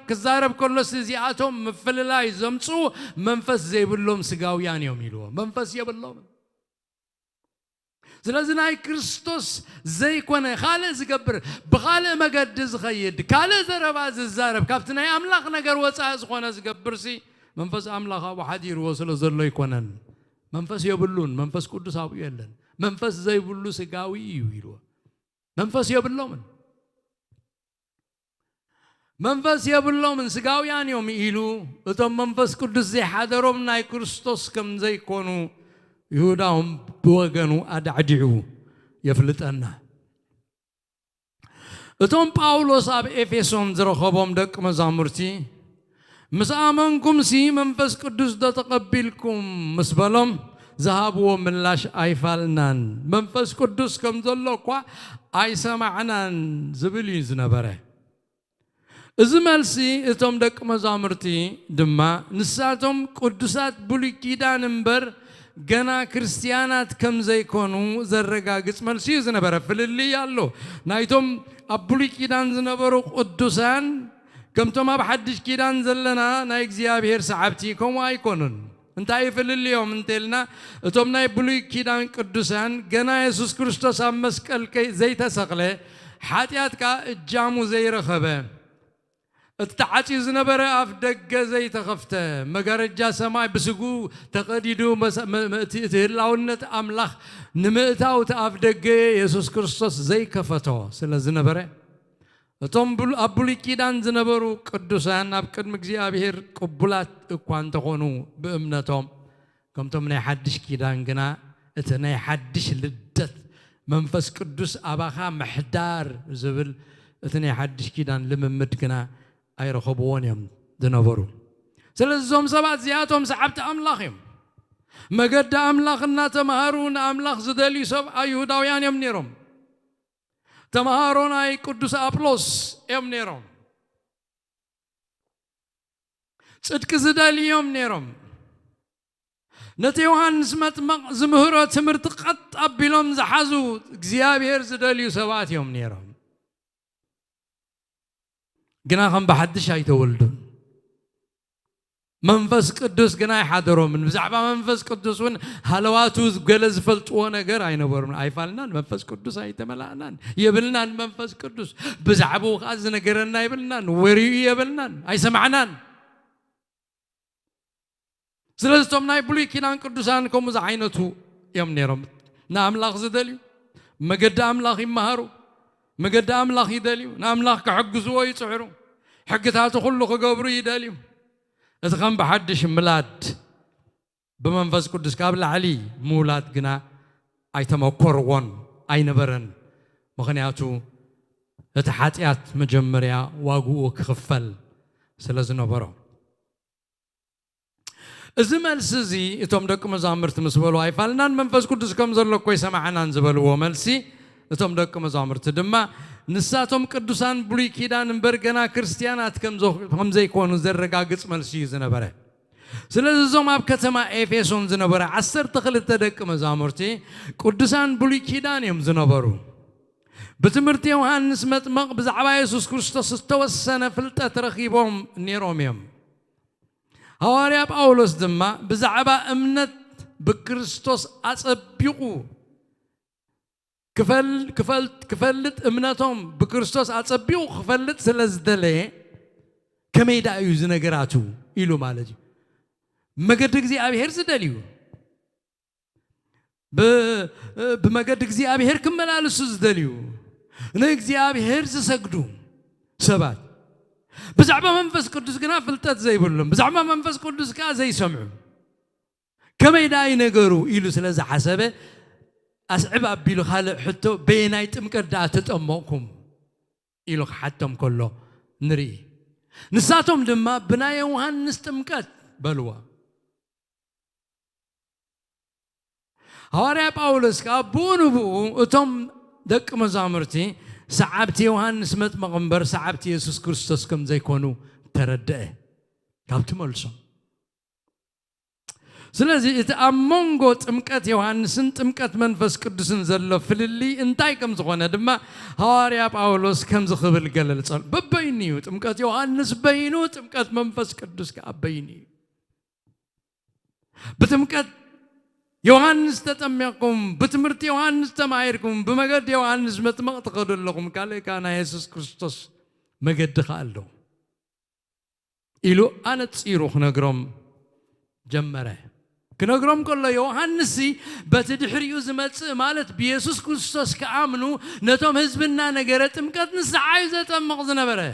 كزارب كله سيزياتهم مفللاي زمصو منفس زي بلوم سقاويان يوم يلو منفس يبلوم زلازناي كريستوس زي كونه خالق زقبر بخالق مقد زخيد كالق زرباز الزارب كافتناي أملاخ نقر وصا زخونه زقبر سي منفس أملاخ أبو حدير وصل زلو يكونن منفس يبلون منفس قدس أبو يلن منفس زي بلو سقاوي يلو منفس يبلوم منفس يبلوم سقاويان يوم يلو وتم منفس قدس زي حضرهم ناي كريستوس كم زي كونو يهوداهم بوغنو أدعجعو يفلتنا اتوم باولوس اب افيسون زرخبهم دق مزامرتي مسامنكم سي منفس قدوس دا تقبلكم مسبلهم ذهبوا ملاش ايفالنان منفس قدوس كم زلو كوا اي سمعنان زبلي زنبره ازمالسي اتوم دق مزامرتي دما نساتهم قدوسات بولي كيدان انبر جنا كريستيانات كم زي كونوا زرقا قسم السيز نبرة فللي يالله نايتم أبولي كيدان زنبرو قدوسان كم توم أبحدش كيدان زلنا نايك زيابير سحبتي كم واي كونن انتاي فللي يوم انتلنا توم ناي بولي كيدان قدوسان جنا يسوس كريستوس أمسكال كي زي تسقله حاتيات كا جامو زي رخبه التعاتي زنبرة أفدق زي تخفته مجرد سماي بسقو تقديدو تهلاونت أملاخ نمتاو تأفدق يسوع كريستوس زي كفتو سلا زنبرة توم أبولي كيدان زنبرو قدوسان أبكر مجزي أبير قبلات إقوان تخونو بأمنتهم كم توم نحدش كيدان جنا اتنا حدش لدت منفس قدوس أباخا محدار زبل اتنا حدش كيدان لممد جنا أي رخبون يوم دنبرو سلزهم سبعة زياتهم سحبت أملاخهم مجد أملاخنا تمهرون أملاخ زدلي سبع يهوداويان يوم نيرهم تمهرون أي قدوس أبلوس يوم نيرهم صدق زدلي يوم نيرهم نتيوهان سمت زمهرة تمرت قط أبلهم زحزو زيابير زدلي سبعة يوم نيرهم جنا هم بحدش هاي تولدون منفس قدوس جنا يحضرهم من بزعبة منفس قدوس ون هلواتو جلز فلت وانا جر عينه برمن عيفالنا منفس قدوس هاي تملأنا يبلنا منفس قدوس بزعبو خازنا جرنا يبلنا وري يبلنا هاي سمعنا سلستم ناي بلي كنان قدوسان كم زعينتو يوم نيرم نعم لاخذ دليو مقدام لاخي مهارو مقدام لاخي دليو نعم لاخ كحجزوا يصعرو حقتها كله كقبر يداليو اتخم بحدش ميلاد بمنفس قدس قبل علي مولاد جنا اي تمكرون اي نبرن مخنياتو اتحاتيات مجمريا واغو كخفل سلازنا برو ازمل سزي اتوم دك مزامرت مسبلو اي فالنان منفس قدس كم زلو كوي سمعنا نزبلو ملسي እቶም ደቀ መዛሙርት ድማ ንሳቶም ቅዱሳን ብሉይ ኪዳን እምበር ገና ክርስቲያናት ከም ዘይኮኑ ዘረጋግጽ መልሲ እዩ ዝነበረ ስለዚ እዞም ኣብ ከተማ ኤፌሶን ዝነበረ 12 ደቀ መዛሙርቲ ቅዱሳን ብሉይ ኪዳን እዮም ዝነበሩ بتمرت يوحنس مطمق بزعبا يسوع كريستوس استوسن فلطت رخيبهم نيروم يوم حواريا باولوس دما بزعبا امنت بكريستوس اصبيقو كفلت امنتهم بكريستوس اصبيقو كفلت سلازدله كميدا يوز نغراتو يلو مالجي مغد እግዚአብሔር ዝደልዩ بمغد እግዚአብሔር ከመላለሱ ዝደልዩ نእግዚአብሔር ዝሰግዱ ሰባት ብዛዕባ መንፈስ ቅዱስ ግና ፍልጠት ዘይብሎም ብዛዕባ መንፈስ ቅዱስ ካ ዘይሰምዑ ከመይዳይ ነገሩ ኢሉ ስለዚ ሓሰበ ኣስዕብ ኣቢሉ ካልእ ሕቶ በየናይ ጥምቀት ዳ ተጠመቕኩም ኢሉ ሓቶም ከሎ ንርኢ ንሳቶም ድማ ብናይ ዮሐንስ ጥምቀት በልዋ ሐዋርያ ጳውሎስ ካብኡንብኡ እቶም ደቀ መዛሙርቲ ሰዓብቲ ዮሐንስ መጥምቅ እምበር ሰዓብቲ ኢየሱስ ክርስቶስ ከም ዘይኮኑ ተረድአ ካብቲ መልሶም ስለዚ እቲ ኣብ መንጎ ጥምቀት ዮሐንስን ጥምቀት መንፈስ ቅዱስን ዘሎ ፍልሊ እንታይ ከም ዝኾነ ድማ ሐዋርያ ጳውሎስ ከም ዝኽብል ገለልጸል በበይኒዩ ጥምቀት ዮሐንስ በይኑ ጥምቀት መንፈስ ቅዱስ ከበይኒ በጥምቀት ዮሐንስ ተጠመቅኩም በትምህርት ዮሐንስ ተማይርኩም በመገድ ዮሐንስ መጥምቅ ተቀደለኩም ካለካና ኢየሱስ ክርስቶስ መገድ ካለው ኢሉ አንጽይሩ ነግሮም ጀመረ كنقرم كله يوحنسي بتدحريو زمت مالت بيسوس كريستوس كأمنو نتوم حزبنا نجرت مكت نسعيزة مغزنا بره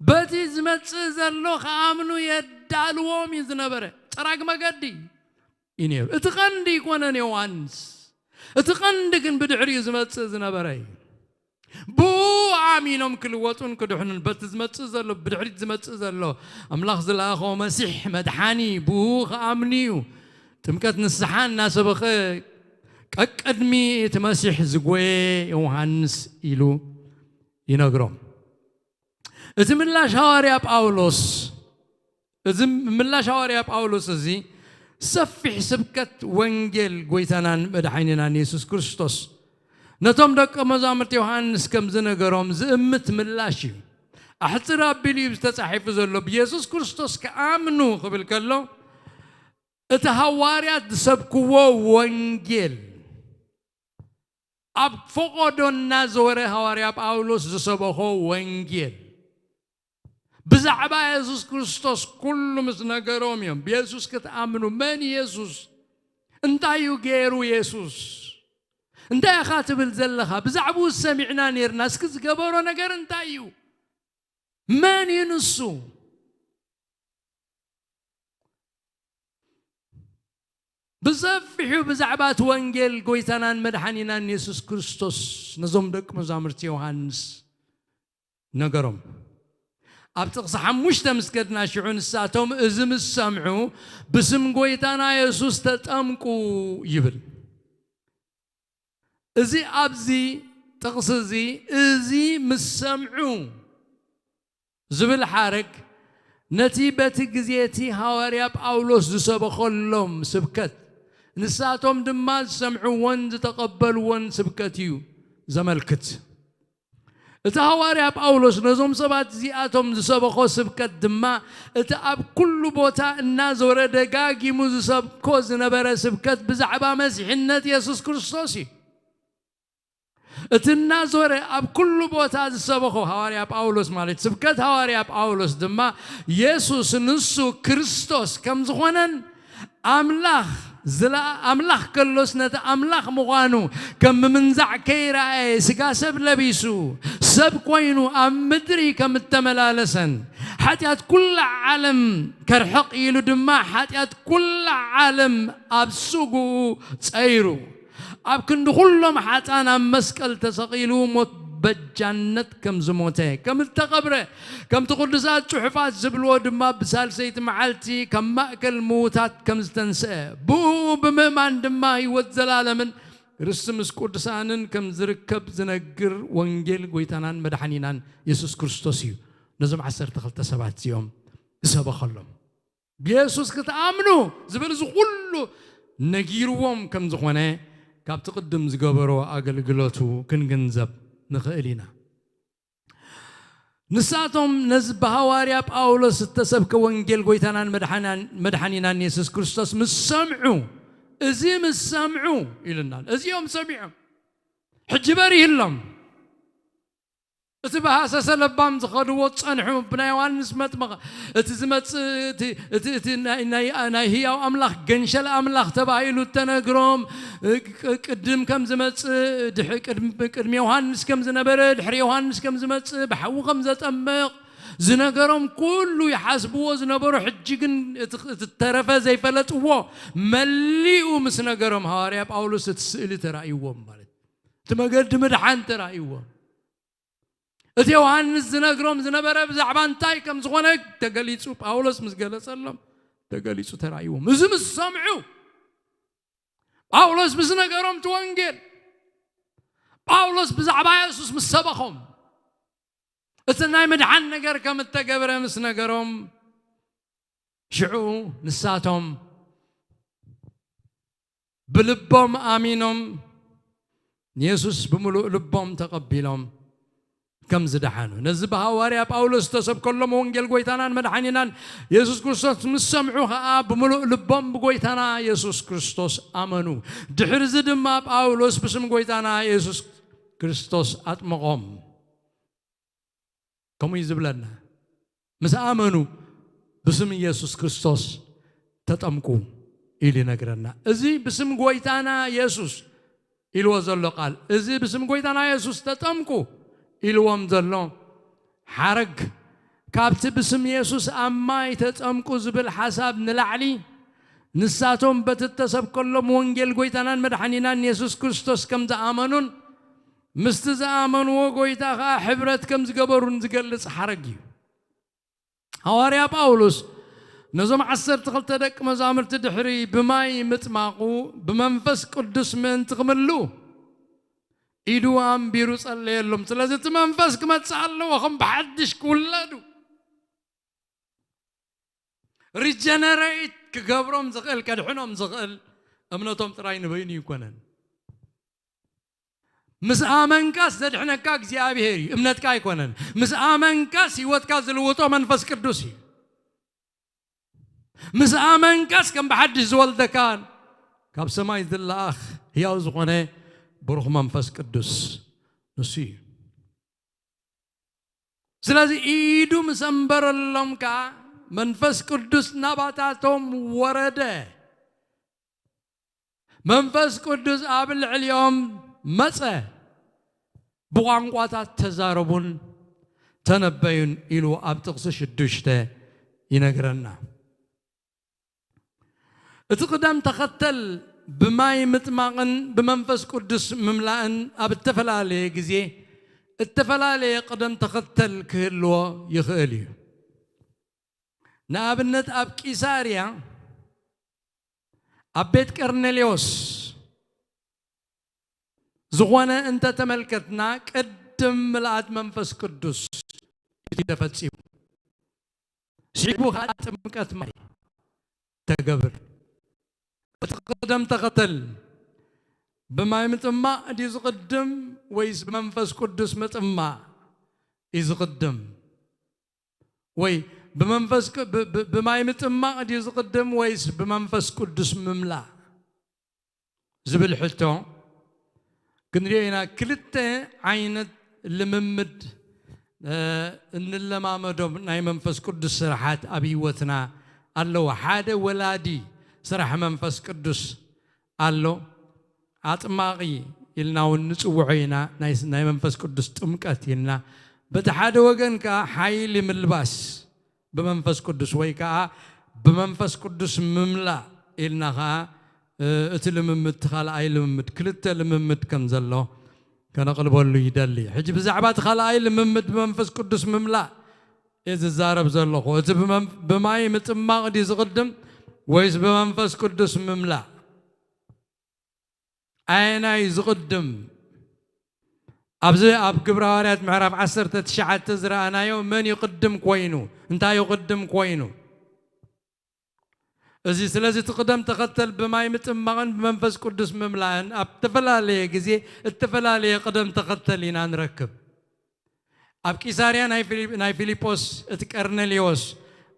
بتي زمت زلو كأمنو يدالوهم يزنا بره تراك ما قدي إنير اتقندي كونن يوحنس اتقندي كن بدحريو زمت زنا بره بو عامينهم كل وطن كدحن بتزمت زلو بدحري زمت زلو أملاخ زلاخو مسيح مدحاني بو خامنيو تمكت نسحان ناس بخ أقدمي تمسيح زقوي يوحنس إلو ينقرم إذا من لا شوارع باولوس إذا من لا شوارع باولوس زي سفح سبكت وانجيل قويتنا مدحيننا يسوع كريستوس نتوم دك مزامرت يوحنس كم زنقرهم زمت ملاشي احتراب بليب تتصحف زلو بيسوس كريستوس كامنو قبل كلو اتهواريات سبكو وانجيل اب فقدون نازوره هواريا باولوس زسبخو وانجيل بزعبا يسوس كريستوس كل مسنقرهم يوم بيسوس كتامنو من يسوس انتايو غيرو يسوس انت يا خاتب الزلخه بزعبو سمعنا نيرنا اسكز قبرو نجر انتايو من ينسو بزفحو بزعبات وانجيل قويتنا مدحنينا يسوس كريستوس نزوم دك مزامرت يوحنس نجرم ابتقص حموش تمسكتنا شعون الساتهم ازم السمعو بسم قويتنا يسوس تتأمكو يبل ازي ابزي تقصزي ازي مسمعو زبل حرك نتيبة جزيتي هواريا باولوس زسبخلهم سبكت نساتهم دمال سمعوا وند تقبلوا وند سبكتيو زملكت هواريا باولوس نزوم سبات زياتهم زسبخو سبكت دما اب كل بوتا الناس ورد دقاقي مزسبكو زنبرا سبكت بزعبا مسيحنة يسوس كريستوسي النازور اب كل بوتا زسبخو هواريا باولوس مالت سبكت هواريا باولوس دما يسوس نسو كريستوس كم زخونن املاخ زلا املاخ كلوس نت املاخ مغانو كم منزع كيرا سقا سب لبيسو سب كوينو ام مدري كم التملالسن حتيات كل عالم كرحق يلو دما حتيات كل عالم ابسوقو تصيرو اب كن كلهم حتانا مسكل تسقيلو موت بجنت كم زموته كم التقبره كم تقدسات صحفات زبلو دما بسالسيت معلتي كم ماكل موتات كم استنسى بو بممان دما يوت زلالمن رسمس قدسانن كم زركب زنجر وانجيل قويتانان مدحنينان يسوس كريستوسيو نزم عسر تخلت سبعة يوم سبا خلهم بيسوس كتأمنوا زبل زغلو نجيروهم كم زخوانه كاب تقدم زقبرو أقل قلوتو كن جنزب نخيلينا نساتهم نزب هواريا بأولس التسب كوانجيل قويتانان مدحنينان يسوس كريستوس مسمعوا أزيم السامعو إلى النار أزيهم سمعوا حجباري هلهم أتبها أساس لبام زخدوا وتصنحوا بنايوان نسمت مغ أتزمت أنا هي أملاخ جنشل أملاخ تبعيلو التناجرام قدم كم زمت قدم يوحنس كم زنبرة دحر يوحنس كم زمت بحو خمسة أمق زنجرام كله يحاسبوه زنبرة حجيجن الترفة زي فلت هو مليء مسنجرام هاري بأولوس تسأل ترأيوهم مالت تمقدم الحان ترأيوهم أتيوهان الزناجرام زنبرة بزعبان تاي كم زغنك تقليسو بأولوس مسجلس سلم تقليسو ترأيوهم مزم السمعو بأولوس بزناجرام توانجل بأولوس بزعبان يسوس مسبخهم أتناي مدحن نجار كم التجبر مسنجرام شعو نساتهم بلبهم آمينهم يسوس بملؤ لبهم تقبلهم كم زدحانو نزب هواريا باولوس تسب كلهم وانجيل قويتانان مدحنينان يسوس كريستوس مسمعوها بملؤ لبهم بقويتانا يسوس كريستوس آمنو دحر زدما باولوس بسم قويتانا يسوس كريستوس أتمقهم كم يزبلنا مس آمنو بسم يسوس كريستوس تتأمكو إلي نقرنا إزي بسم قويتانا يسوس إلو زلو قال إزي بسم قويتانا يسوس تتأمكو إلوام زلون حرق كابت بسم يسوس أما يتأمكو زبل حساب نلعلي نساتهم بتتسب كلهم وانجيل قويتانان مدحنينان يسوس كريستوس كم زآمنون مستزآمنوا قويتاها حبرت كم زقبرون زقلس حرقي هواريا باولوس نظم عسر تخلت دك مزامر تدحري بماي متماقو بمنفس قدس من تغملو إيدو أم بيروس الله يلهم سلازة منفس كما تسألوا وهم بحدش كولادو ريجنريت كقبرهم زغل كدحنهم زغل أمنتهم تراين بيني يكونن مس آمن كاس زدحنا كاك زيابي هيري امنت كاي كونن مس آمن كاس يوت كاس الوطو منفس كردوسي مس آمن كاس كم بحدش زوال دكان كاب سماي ذل الأخ هي أزغنه بروح منفس قدس نسي سلازي إيدو مسنبر اللهم كا منفس قدس نباتاتهم ورده منفس قدس قابل اليوم مسا بوانقواتات تزاربون تنبيون إلو أبتقصش الدشته ينقرنا اتقدم تختل بماي متماغن بمنفس قدس مملأن أب التفلالي جزي التفلالي قدم تختل كهلو يخيلي نابنت أب كيساريا أبيت كرنيليوس زغوانا أنت تملكتنا قدم ملأت منفس قدس يتفتسيب شيبو خات مكت ماي تقبر تقدم تقتل بما يمتما ديز قدم ويس بمنفس قدس متما إذ قدم وي بمنفس بما يمتما ديز قدم ويس بمنفس قدس مملا زبل حلتو كنرينا كلتا عينت لممد إن اللما مدوم ناي منفس قدس سرحات أبيوتنا الله حاد ولادي سرح منفس قدس الله أطماقي إلنا ونسوعينا ناي منفس قدس تمكت إلنا بتحاد وجن كحيل ملباس بمنفس قدس ويكا بمنفس قدس مملا إلنا اتلممت خالاي لممت كلتا لممت كم زلو كان قلبه له يدلي حجب زعبات خالاي لممت بمنفس قدس مملا إذا الزارب زلو إذا بماي متماغ دي زقدم ويس بمنفس قدس مملا عيناي زقدم أبزي أب كبر هاريات معرف 19 تزرعنا يوم من يقدم كوينو أنت يقدم كوينو إذا سلازي تقدم تقتل بما يمتمغن بمنفس قدس مملان أب تفلالي جزي التفلالي قدم تقتلين نركب أب كيساريا ناي فيليبوس اتكرنليوس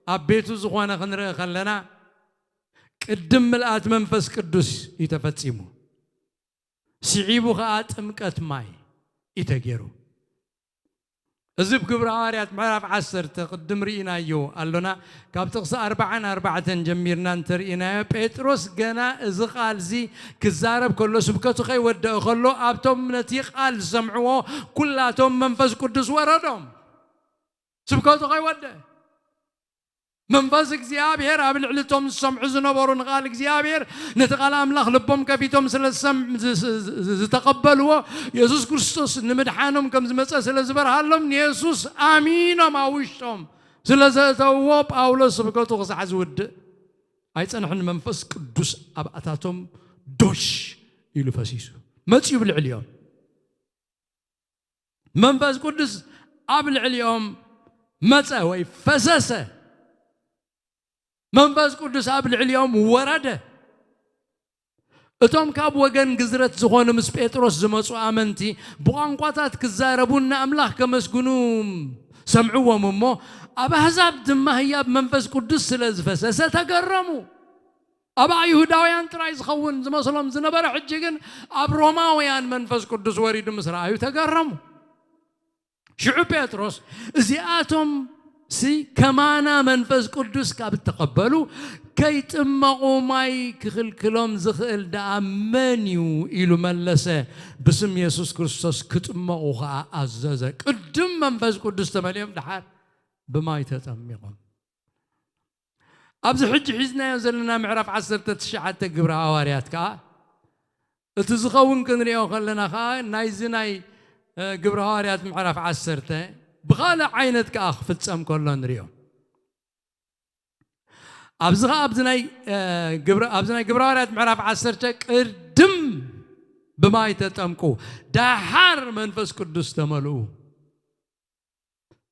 أب بيتو زخوانا خنرق خلنا قدم ملآت منفس قدس يتفتسيمو سعيبو خاات امكات ماي يتغيرو أزب كبر هاريات معرف 10 تقدم رئينا يو قالونا كابتقص 4 جميرنا انترئينا بيتروس جنا إزقال زي كزارب كله سبكتو خي ودأ خلو أبتم نتيق قال سمعوه كلاتهم منفس قدس وردهم سبكتو خي ودأ منفس እግዚአብሔር አብልዕልቶም ሰምዑ ዝነበሩ ንቃል እግዚአብሔር ነተቃል አምላኽ ልቦም ከፊቶም ስለሰምዕ ዝተቀበልዎ ኢየሱስ ክርስቶስ ንምድሓኖም ከም ዝመፀ ስለዝበርሃሎም ኢየሱስ አሚኖም አውሽቶም ስለዘተዎ ጳውሎስ ስብከቱ ክሳዕ ዝውድእ ኣይፀንሕን መንፈስ ቅዱስ ኣብ ኣታቶም ዶሽ ኢሉ ፈሲሱ መፅኡ ብልዕልዮም መንፈስ ቅዱስ ኣብ ልዕልዮም መፀ ወይ ፈሰሰ منفس قدس قبل اليوم ورده اتوم كاب وجن جزرت زخون مس بيتروس زمصو امنتي بقانقاتات كزاربونا املاح كمسكنوم سمعوهم امو ابا حساب دما هي منفس قدس سلازفسس تقرموا ابا يهوداويان تراي زخون زمصلهم زنبر حجيغن اب روماويان منفس قدس وريد مسرايو تقرموا شعب بيتروس زياتهم سي كمانا منفس قدس كاب تقبلوا كي تمقوا ماي كلهم زخل دامنيو إلو ملسه بسم يسوس كريستوس كتمقوا عزازة قدم منفس قدس تمليهم دحار بماي تتمقهم أبز حج حزنا ينزلنا معرف 19 تقبر هواريات كا تزخون كنريو خلنا خا نايزناي قبر هواريات معرف 10 بغالة عينتك أخ في السم كلون ريو أبزناي قبرارات معرف 10 قدم بما يتتمكو دحر منفس قدس تملو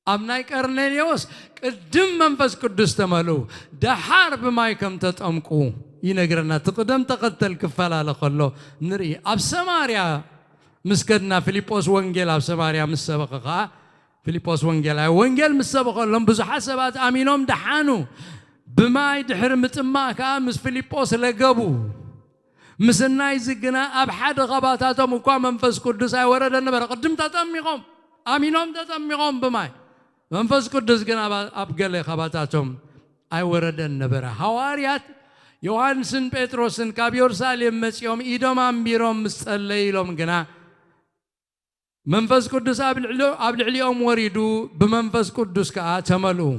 أبناي كرنيليوس قدم منفس قدس تملو دحر بما يكم تتمكو ينقرنا تقدم تقتل كفالا لخلو نري أب سماريا مسكدنا فيليبوس وانجيل أب سماريا مسبقها فيليبوس وانجيل مسبقه لهم بزو حسبات امينهم دحانو بما يدحر متما كامس فيليبوس لقبو مسناي زقنا اب حد غباتاتهم وكا منفس قدس اي ورد النبر قدم تتميقهم امينهم تتميقهم بماي منفس قدس قنا اب قال غباتاتهم اي ورد النبر حواريات يوحنسن بطرسن كاب يرسالم مسيوم ايدوم امبيروم مصليلهم قنا منفس قدس قبل اليوم وريدو بمنفس قدس كا تملو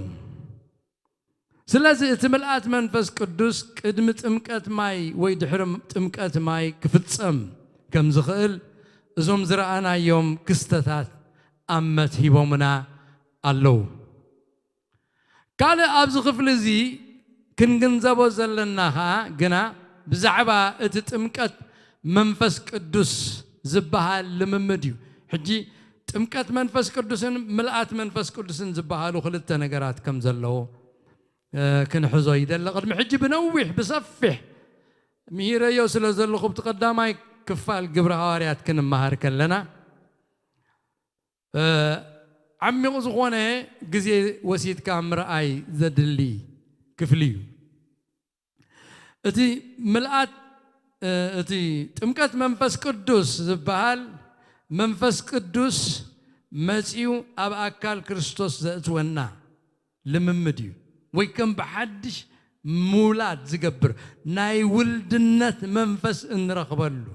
سلازي تملات منفس قدس قدم تمقت ماي وي دحرم تمقت ماي كفصم كم زخل ازوم زرعنا يوم كستتات امت هيبومنا الله قال ابز خفلزي كنغنزبو زلناها غنا بزعبا اتتمقت منفس قدس زبها لممديو حجي تمكت منفس قدسن ملأت منفس قدسن زبهالو خلت نجارات كم زلوا كن حزو يدل قدم حجي بنوح بصفح مهيرة يوصل زلوا خبط قدامي كفال قبر هاريات كن مهار كلنا عمي غزخونه جزي وسيد كامر اي زدلي كفليو اتي ملأت اتي تمكت منفس قدس زبهال منفس قدوس مسيو أب أكال كريستوس زأتونا لممديو ويكم بحدش مولاد زقبر ناي ولدنت منفس انرقبلو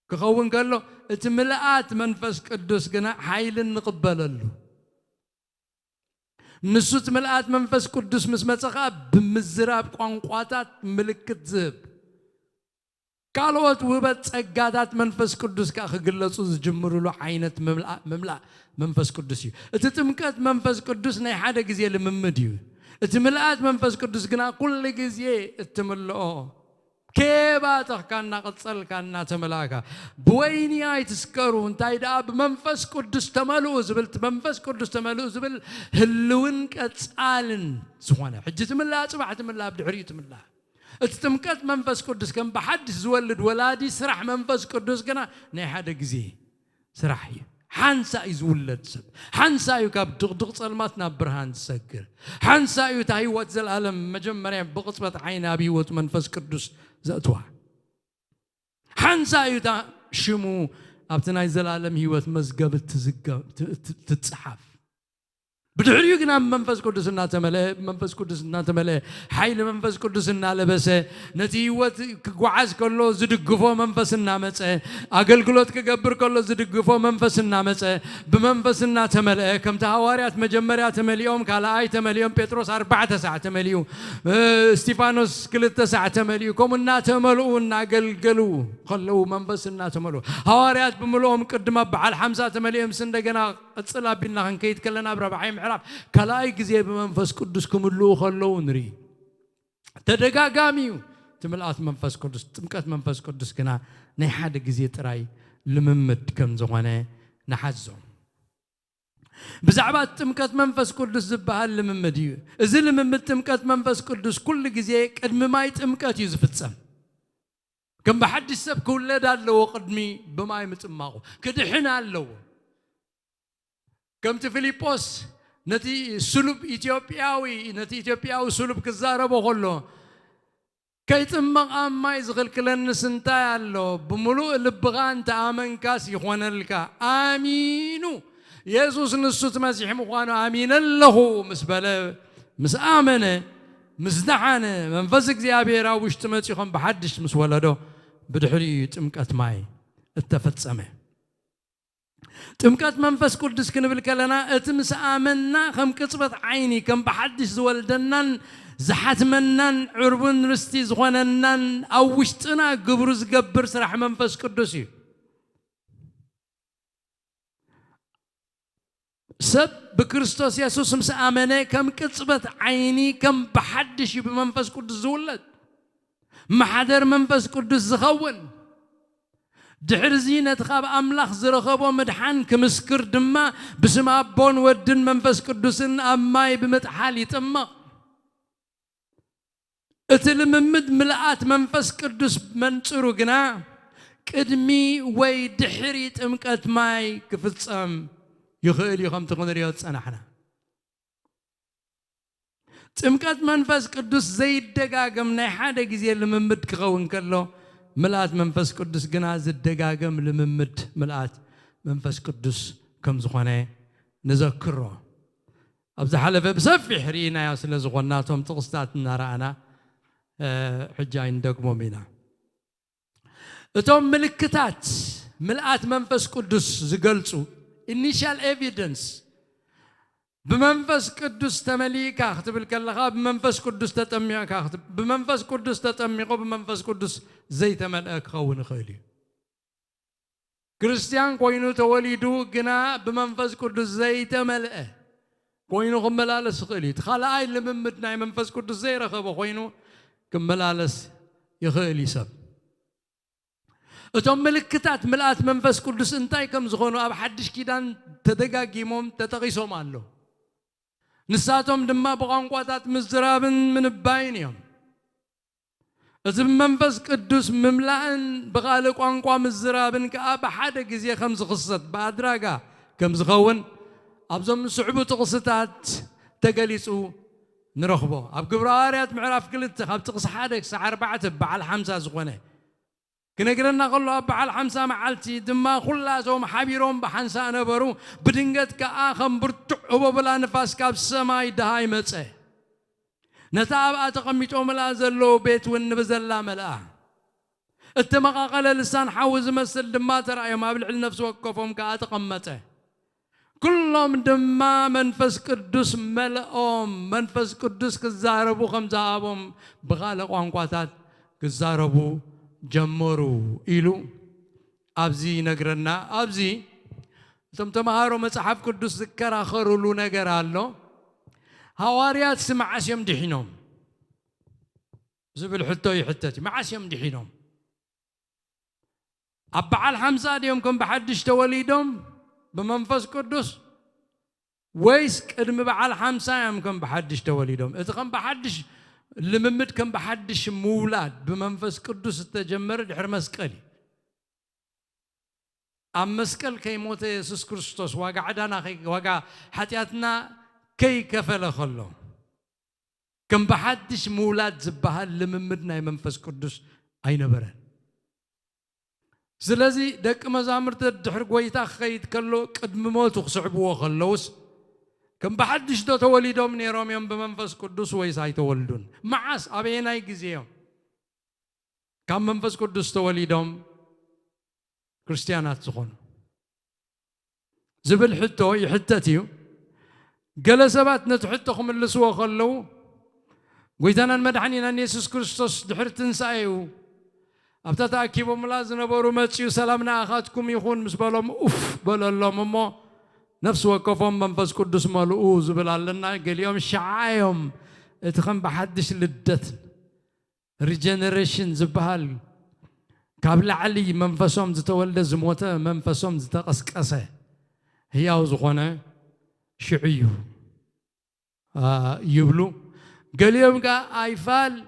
كخوون قال له اتملأت منفس قدوس قنا حيل نقبللو نسوت ملأت منفس قدوس مسمتخا بمزراب قوانقواتات ملكت زب قالوت وبت ጸጋታት መንፈስ ቅዱስ ካخገለጹ ዝጅምሩ له አይነት መምላ መንፈስ ቅዱስ እዩ እቲ ጥምቀት መንፈስ ቅዱስ ናይ ሓደ ግዜ ልምምድ እዩ እቲ ምልአት መንፈስ ቅዱስ ግና ኩሉ ግዜ እትምልኦ كيباتخ كان قصل كان تملاكا بويني اي تسكروا انتاي دا بمنفس قدس تملو زبلت منفس قدس تملو زبل هلون كتصالن زخونه حجه تملا صباح تملا بدحري تملا اتتمكت منفس قدس كان بحدث زولد ولادي سرح منفس قدس كنا ني حدا غزي سرحي حنسا يزولد سب حنسا يكاب دغدغ صلماتنا برهان تسكر حنسا يتهيوت زلالم مجمريا بقصبه عين ابيوت منفس قدس زاتوا حنسا يتا شمو ابتناي زلالم هيوت مزغب تتصحف بدحريو كنا منفس قدسنا تملأ منفس قدسنا تملأ حيل منفس قدسنا لبسه نتيوت كغعز كله زدغفو منفسنا مصه اغلغلوت كغبر كله زدغفو منفسنا مصه بمنفسنا تملأ كم تحواريات مجمريا تمليوم كالاي تمليوم بطرس 4 ساعه تمليو استيفانوس 2 ساعه تمليو كمنا تملؤنا اغلغلو خلو منفسنا تملو حواريات بملوم قدما بعل 50 تمليوم سندغنا قصلا بينا كنكيت كلنا بربعين عرف كلاي غزي بمنفس قدس كملو خلو نري تدغاغاميو تملات منفس قدس تمكت منفس قدس كنا ني حد غزي طراي لممد كم زغونه نحزو بزعبات تمكت منفس قدس زبال لممد يو اذا لممد تمكت منفس قدس كل غزي قدم ماي تمكت يزفصم كم بحد السب كولد الله قدمي بماي متماقو كدحنا الله كم تفيليبوس نتي سلوب إثيوبياوي نتي إثيوبياوي سلوب كزاربو كله كيتمق ما يزغل كلن سنتا الله بملوء لبغان تامن كاس يخوان لك آمينو يسوع نسوت مسيح مخوانو آمين الله مسبله مسآمنه مسدحانه منفسك زيابيرا وشتمت يخون بحدش مسولدو بدحري تمكت ماي اتفتصمه تمكت منفس قدس كنبل كلنا اتمس آمنا خم كصبت عيني كم بحدش زولدنان زحتمنان عربون رستي زغوننان او وشتنا قبرز قبر سرح منفس قدسي سب بكريستوس يسوع مس آمنه كم كصبت عيني كم بحدش بمنفس قدس زولد محضر منفس قدس زخون دحر زينة خاب أملاخ زرخبو مدحان كمسكر دما بسم أبون ودن منفس قدسن أماي بمتحال يتما اتلممد ملآت منفس قدس منصرو قنا كدمي وي دحري تمكت ماي كفتصم يخيل يخم تقول رياض سنحنا تمكت منفس قدس زي الدقاقم نحادا قزي لممد كغون كله ملأت منفس قدس جناز الدقاقم لممد ملأت منفس قدس كم زخانة نذكره أبز حلفة بسفي حرينا يا سلا زخاناتهم تقصتات نرانا حجاين دقمو مينا اتوم ملكتات ملأت منفس قدس زقلتو initial evidence بمنفس قدس تمليكا اختب الكلخا بمنفس قدس تتميكا اختب بمنفس قدس تتميقو بمنفس قدس زي تملأك خون خيلي كريستيان كوينو توليدو قنا بمنفس قدس زي تملأ كوينو خملالس خيلي تخالاي لممدنا منفس قدس زي رخبو كوينو كملالس يخيلي سب اتوم ملكتات ملأت منفس قدس انتاي كم زخونو اب حدش كيدان تدقاقيموم تتقيسوم اللو نساتهم دما بقانقواتات مزرابن من باينيهم اذا منفس قدس مملأن بغالق قانقوا مزرابن كأب حدا غزي خمس قصت بادراغا كم زخون ابزم صعبو تقصتات تقليصو نرخبو اب قبراريات معراف كلت خاب تقص حدك ساعه 4 بعل 5 زخونه كنقرنا قلوا بعل 5 معلتي دما كلازهم حبيرهم بحنسا نبرو بدنقت كآخم برتعوا بلا نفاس كاب السماي دهاي مصه نتاب اتقميتو ملا زلو بيت ونبزلا ملا التمقاقل لسان حوز مسل دما ترى ما بلع النفس وقفهم كاتقمته كلهم دما منفس قدس ملئهم منفس قدس كزاربو خمزابهم بغالق وانقواتات كزاربو جمرو إلو أبزي نقرنا أبزي تمهارو مصحف قدس ذكر آخر له نقر الله هواريات سمع اسم دحينهم زبل حتى يحتتي ما عسيم دحينهم أبعال حمزة ديهم كم بحدش توليدهم بمنفس قدس ويس قدم بعال حمزة يوم كم بحدش توليدهم إذا كم بحدش لممد كم بحدش مولاد بمنفس قدس تجمر دحر مسكلي أم مسكل كي موت يسوع كريستوس واقع عدنا واقع حتياتنا كي كفل خلو كم بحدش مولاد زبها لممدنا منفس قدس أين برن سلازي دك مزامر تدحر قويتا خيت كله قدم موت وخصعبوه خلوس كم بحدش دو توليدهم نيروم يوم بمنفس قدس ويساي تولدون معاس أبينا يجزيهم كم منفس قدس توليدهم كريستيانات سخون زبل حتو يحتتيو جلسات نتحتهم اللي سوا خلو قويتنا المدحنين أن يسوع كريستوس دحر تنسايو أبتدأ أكيبهم لازم نبورو ماتشيو سلامنا أخاتكم يخون مسبالهم أوف بلالهم أمو نفس وقفهم منفس قدس مالو زبلالنا قال يوم شعايهم اتخن بحدش للدت ريجنريشن زبال قبل علي منفسهم زتولد زموته منفسهم زتقسقسه هي أوزخونه شعيو يبلو قال يوم قا أيفال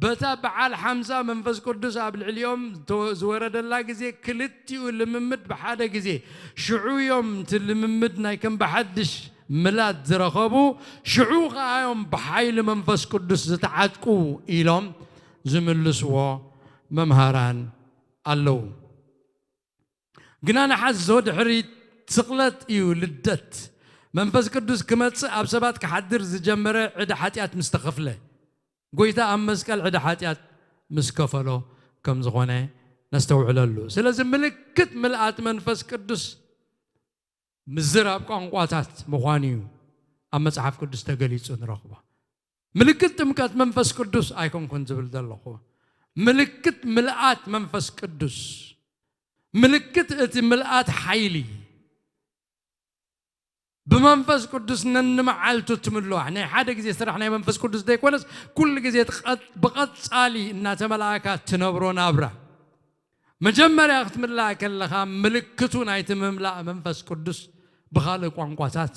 بتابع الحمزة منفس قدس قبل اليوم زورد الله جزء كلتي ولممد بحدا جزء شعو يوم تلممدنا يكن بحدش ملاد زرخبو شعو يوم بحيل منفس قدس زتعاتكو إلهم زملسوا ممهران اللو قنانا حزود حريت سقلت إيو لدت منفس قدس كمتس أبسبات كحدر زجمرة عدا حاتيات مستخفله قويتا أم مسكال عدا حاتيات مسكفلو كم زغونه نستوعل له سلازم ملكت ملآت منفس قدس مزراب قانقواتات مخوانيو أم مسحف قدس تقليتون رخبة ملكت مكات منفس قدس أيكم كنت بالدلخوة ملكت ملآت منفس قدس ملكت ملآت حيلي بمنفس قدس ننمعلتو تملو احنا حدا جزي سرحنا منفس قدس ديك ونس كل جزي بقت صالي إنها ملاكات تنبرو نابرا مجمر يا أخت ملاك اللخا ملكتون هاي تمملا منفس قدس بخالق وانقواتات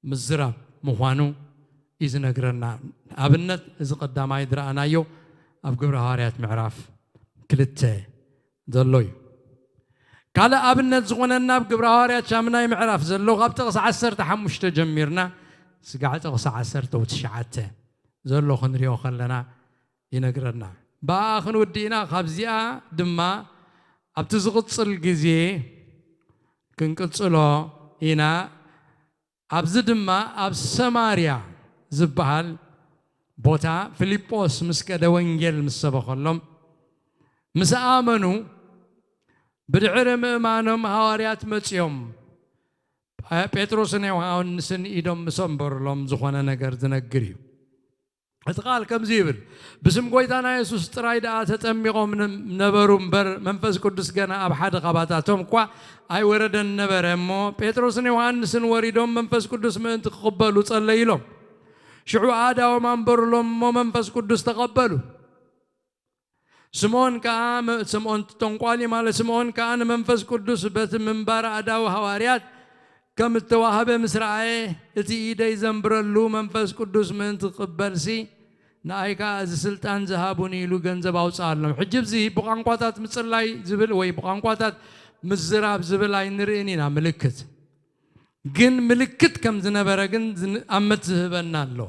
مزراب مخوانو إذن أقرنا أبنت إذا قدام يدرى أنا يو أبقبر هاريات معراف كلتة دلوي قال أبنت زغنا الناب قبر هاريات شامنا يمعرف زلو غابت غص عسر تحمش تجميرنا سقعت غص عسر توتشعته زلو خنريو خلنا ينقرنا باخن ودينا خبزيا دما أبتزغط الجزي كنقصلو هنا أبز دما أبز سماريا زبال بوتا فيليبوس مسكدا وانجيل مسبخلهم مسآمنو بدعرم إيمانهم هواريات متيوم بيتروس نيوهاون نسن إيدهم مسنبر لهم زخوانا نقر تنقريو اتقال كم زيبل بسم قويتانا يسوس ترايدا تتأميقهم نبرهم بر منفس قدس قنا أبحاد قباتاتهم قوا أي ورد النبر أمو بيتروس نيوهان نسن وريدهم منفس قدس من تقبلوا تصلي لهم شعو عادا ومنبر لهم منفس قدس تقبلوا سمون كام سمون تنقالي مال سمون كان منفس قدس بيت منبر أداو هواريات كم التواهب مسرعي تي إيدي زنبرلو منفس قدس من تقبل سي نايكا از سلطان ذهبوني لو گنزب اوصالم حجب زي بقانقواتات مصلاي زبل وي بقانقواتات مزراب زبل اي نرينينا ملكت جن ملكت كم زنبره جن امت زبنالو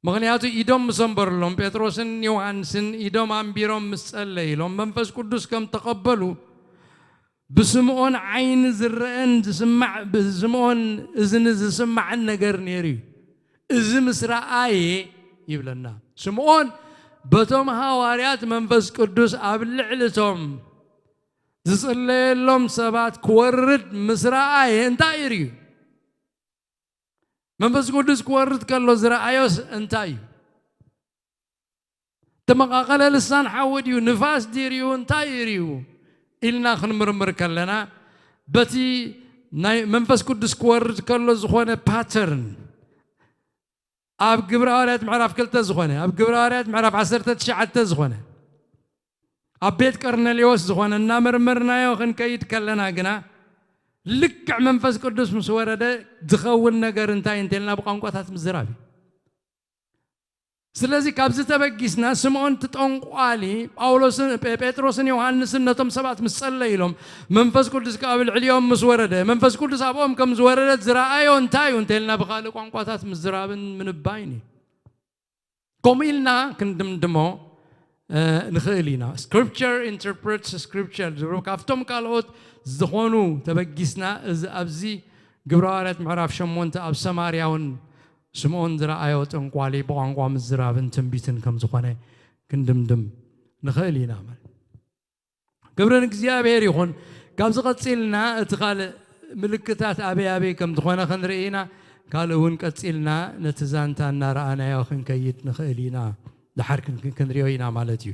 مغنياتو إيدوم مسنبرلهم بيتروسن يوحنسن إيدوم أمبيروم مسأليلهم منفس قدس كم تقبلوا بسمعون عين زرقن تسمع بسمعون إذن تسمع النجار نيري إذن مسرعي يبلنا سمعون بتوم هواريات منفس قدس قبل علتهم تسأليلهم سبات كورد مسرعي انتايري منفس قدس كورد كله زرعيوس انتاي تمقاقل لسان حوديو نفاس ديريو انتايريو إلنا خنمرمر كلنا بتي منفس قدس كورد كله زخوانه باترن أب جبرارات معرف كل تزخونه أب جبرارات معرف عسرت تشعت تزخونه أبيت كرنليوس زخونه النامر مرنا يوخن كيد كلنا جنا لك منفس قدس مسورة ده زخون نجار انتلنا بقانقات مزرابي سلازي كابزة بجيسنا سمعون تتأنقالي أولوسن بيتروسن يوحنسن نتم سبعة مسألة لهم منفس قدس قابل عليهم مسورة ده منفس قدس أبوهم كم مسورة ده زراعيون تايون تلنا بقالو قانقات مزرابين من البايني كميلنا كندم دمو نخيلينا scripture interprets scripture زرو كافتم قالوت زخونو تبجيسنا أبزي جبرارات معرف شمون تأب سماريون سمعون زراعيوت انقوالي بقانقوام الزرابن تنبيتن كم زخونه كندمدم نخيلينا عمل قبرن اكزيابير يخون كابز قتسيلنا اتقال ملكتات أبي كم زخونه خنرئينا قالون قتسيلنا نتزانتانا رأنا يوخن كيت نخيلينا لحرك كنريوينا مالتيو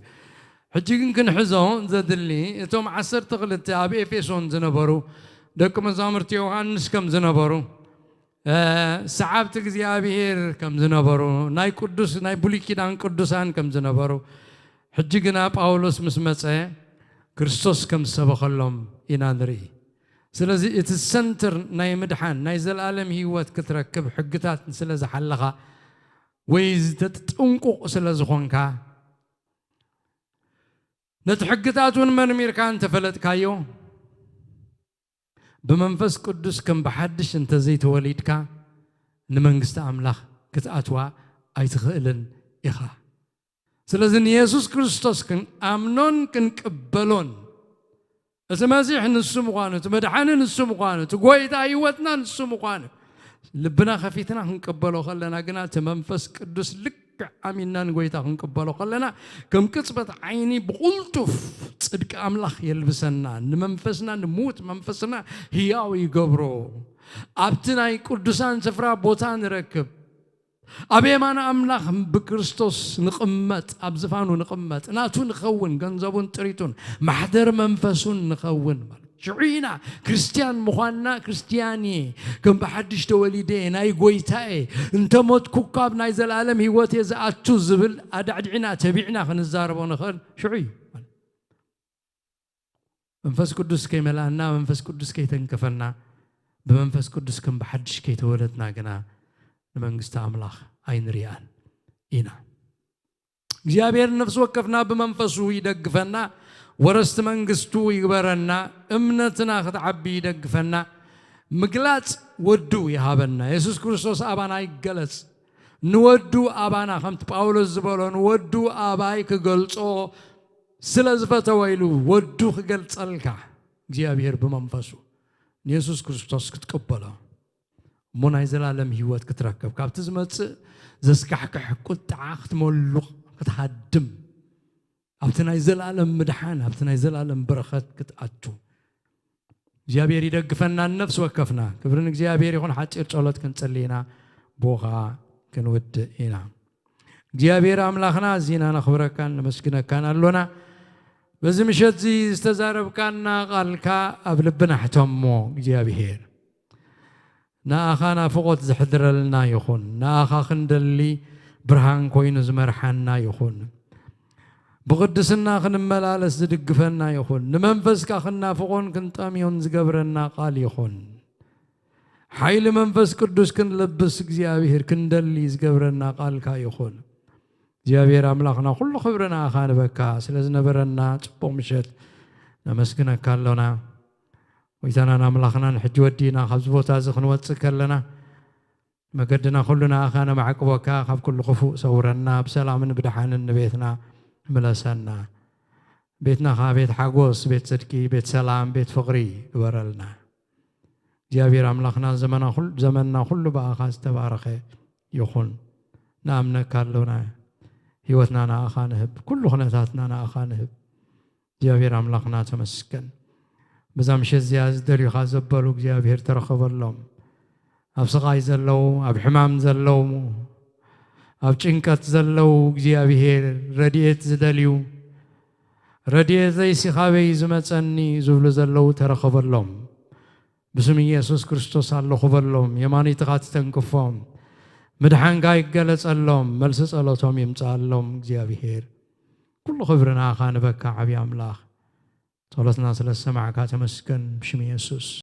حجيكن كنحزون زدلي اتوم عسر تغلت أبي إفيسون زنبرو دكم زامرت يوحنس كم زنبرو سحابت እግዚአብሔር كم زنبرو ناي قدوس ناي بولي كيدان قدوسان كم زنبرو حجينا باولوس مسمص ክርስቶስ كم سبخلهم ኢና نري ስለዚ እቲ ሰንተር ናይ ምድሓን ናይ ዘላለም ህይወት ክትረክብ ሕግታት ስለዚ ሓለኻ ወይ ዝተጥንቁቕ ስለዝኾንካ ነቲ ሕግታቱን መርሚርካ እንተፈለጥካዮ بمنفس قدس كم بحدش انت زي توليدك نمنجست أملاخ كتأتوا أي تخيلن إخا سلازن يسوع كريستوس كن أمنون كن قبلون أسمازيح نسمقانه تمدحنا نسمقانه تقويت أيوتنا نسمقانه لبنا خفيتنا هنقبلوا خلنا جنا تمنفس قدس لك أميننا نقويتها هنقبلوا خلنا كم كتبت عيني بقولتف صدق أملاخ يلبسنا نمنفسنا نموت منفسنا هياو يقبرو أبتنا قدسان سفرا بوتان ركب أبي مانا أملاخ بكريستوس نقمت أبزفانو نقمت ناتو نخون جنزبون تريتون محضر منفسون نخون شعينا كريستيان مخانا كريستياني كم بحدش توليدين أي قويتاي انت موت كوكاب نايز العالم هيوات يزعاتو زبل أدعنا تبيعنا خنزاربون خل شعي منفس قدس كي ملانا منفس قدس كي تنكفنا بمنفس قدس كم بحدش كي تولدنا جنا نمنجست أملاخ أين ريال إنا جابير نفس وقفنا بمنفسه يدقفنا ورست منجستو يقبرنا امنتنا خدعبي يدقفنا مقلات ودو يهابنا يسوس كريستوس أبانا يقلت نودو أبانا خمت باولوس زبالون ودو أباي كقلتو سلازفة ويلو ودو خقلت ألكا جابير بمنفسه يسوس كريستوس كتقبله من عايزل عالم هيوات كتركب كابتزمت زسكحكح كنت عاخت مولو كتهدم أبتنا عايزل عالم مدحان أبتنا عايزل عالم برخات كتأتو جابير يدقفنا النفس وكفنا كبرنك جابير يكون حتى إرشالات كنتسلينا بوغا كنود إنا جابير أملاخنا زينا نخبرك كان مسكنا كان اللونا بزمشت زي استزارب كان قالكا أبلبنا حتمو جابير ناخانا فقط زحدر لنا يخون ناخا خندلي برهان كوين زمرحنا يخون بقدسنا خن ملالس زدقفنا يخون نمنفس كخنا فقون كنت أميون زقبرنا قال يخون حيل منفس قدس كن لبس زيابير كندلي زقبرنا قال كا يخون زيابير أملاخنا كل خبرنا خان بكا سلزنا برنا تبو مشت نمسكنا كالونا ويتانا نملخنا نحج ودينا خبز بوتا زخن واتسكلنا مقدنا كلنا أخانا معك وكا خب كل خفوء صورنا بسلام بدحان بيتنا ملاسنا بيتنا خا بيت حقوس بيت صدقي بيت سلام بيت فقري ورلنا جابير أملخنا زمننا كل بأخاز تبارخي يخون نامنا كالونا هيوتنا أنا أخانهب كل خناتاتنا أنا أخانهب جابير أملخنا تمسكن بزامش الزياز دري خازبلو جابير ترخب اللهم أب سقاي زلو أب حمام زلو أب چنكت زلو جابير رديت زدليو رديت زي سخاوي زمتسني زبل زلو ترخب اللهم بسم يسوع كريستوس الله خب اللهم يماني تقات تنكفهم مدحان قاي قلت اللهم ملسس اللهم يمتع اللهم እግዚአብሔር كل خبرنا خان بك عبي أملاخ صلتنا سلسة معك تمسكن بشم يسوس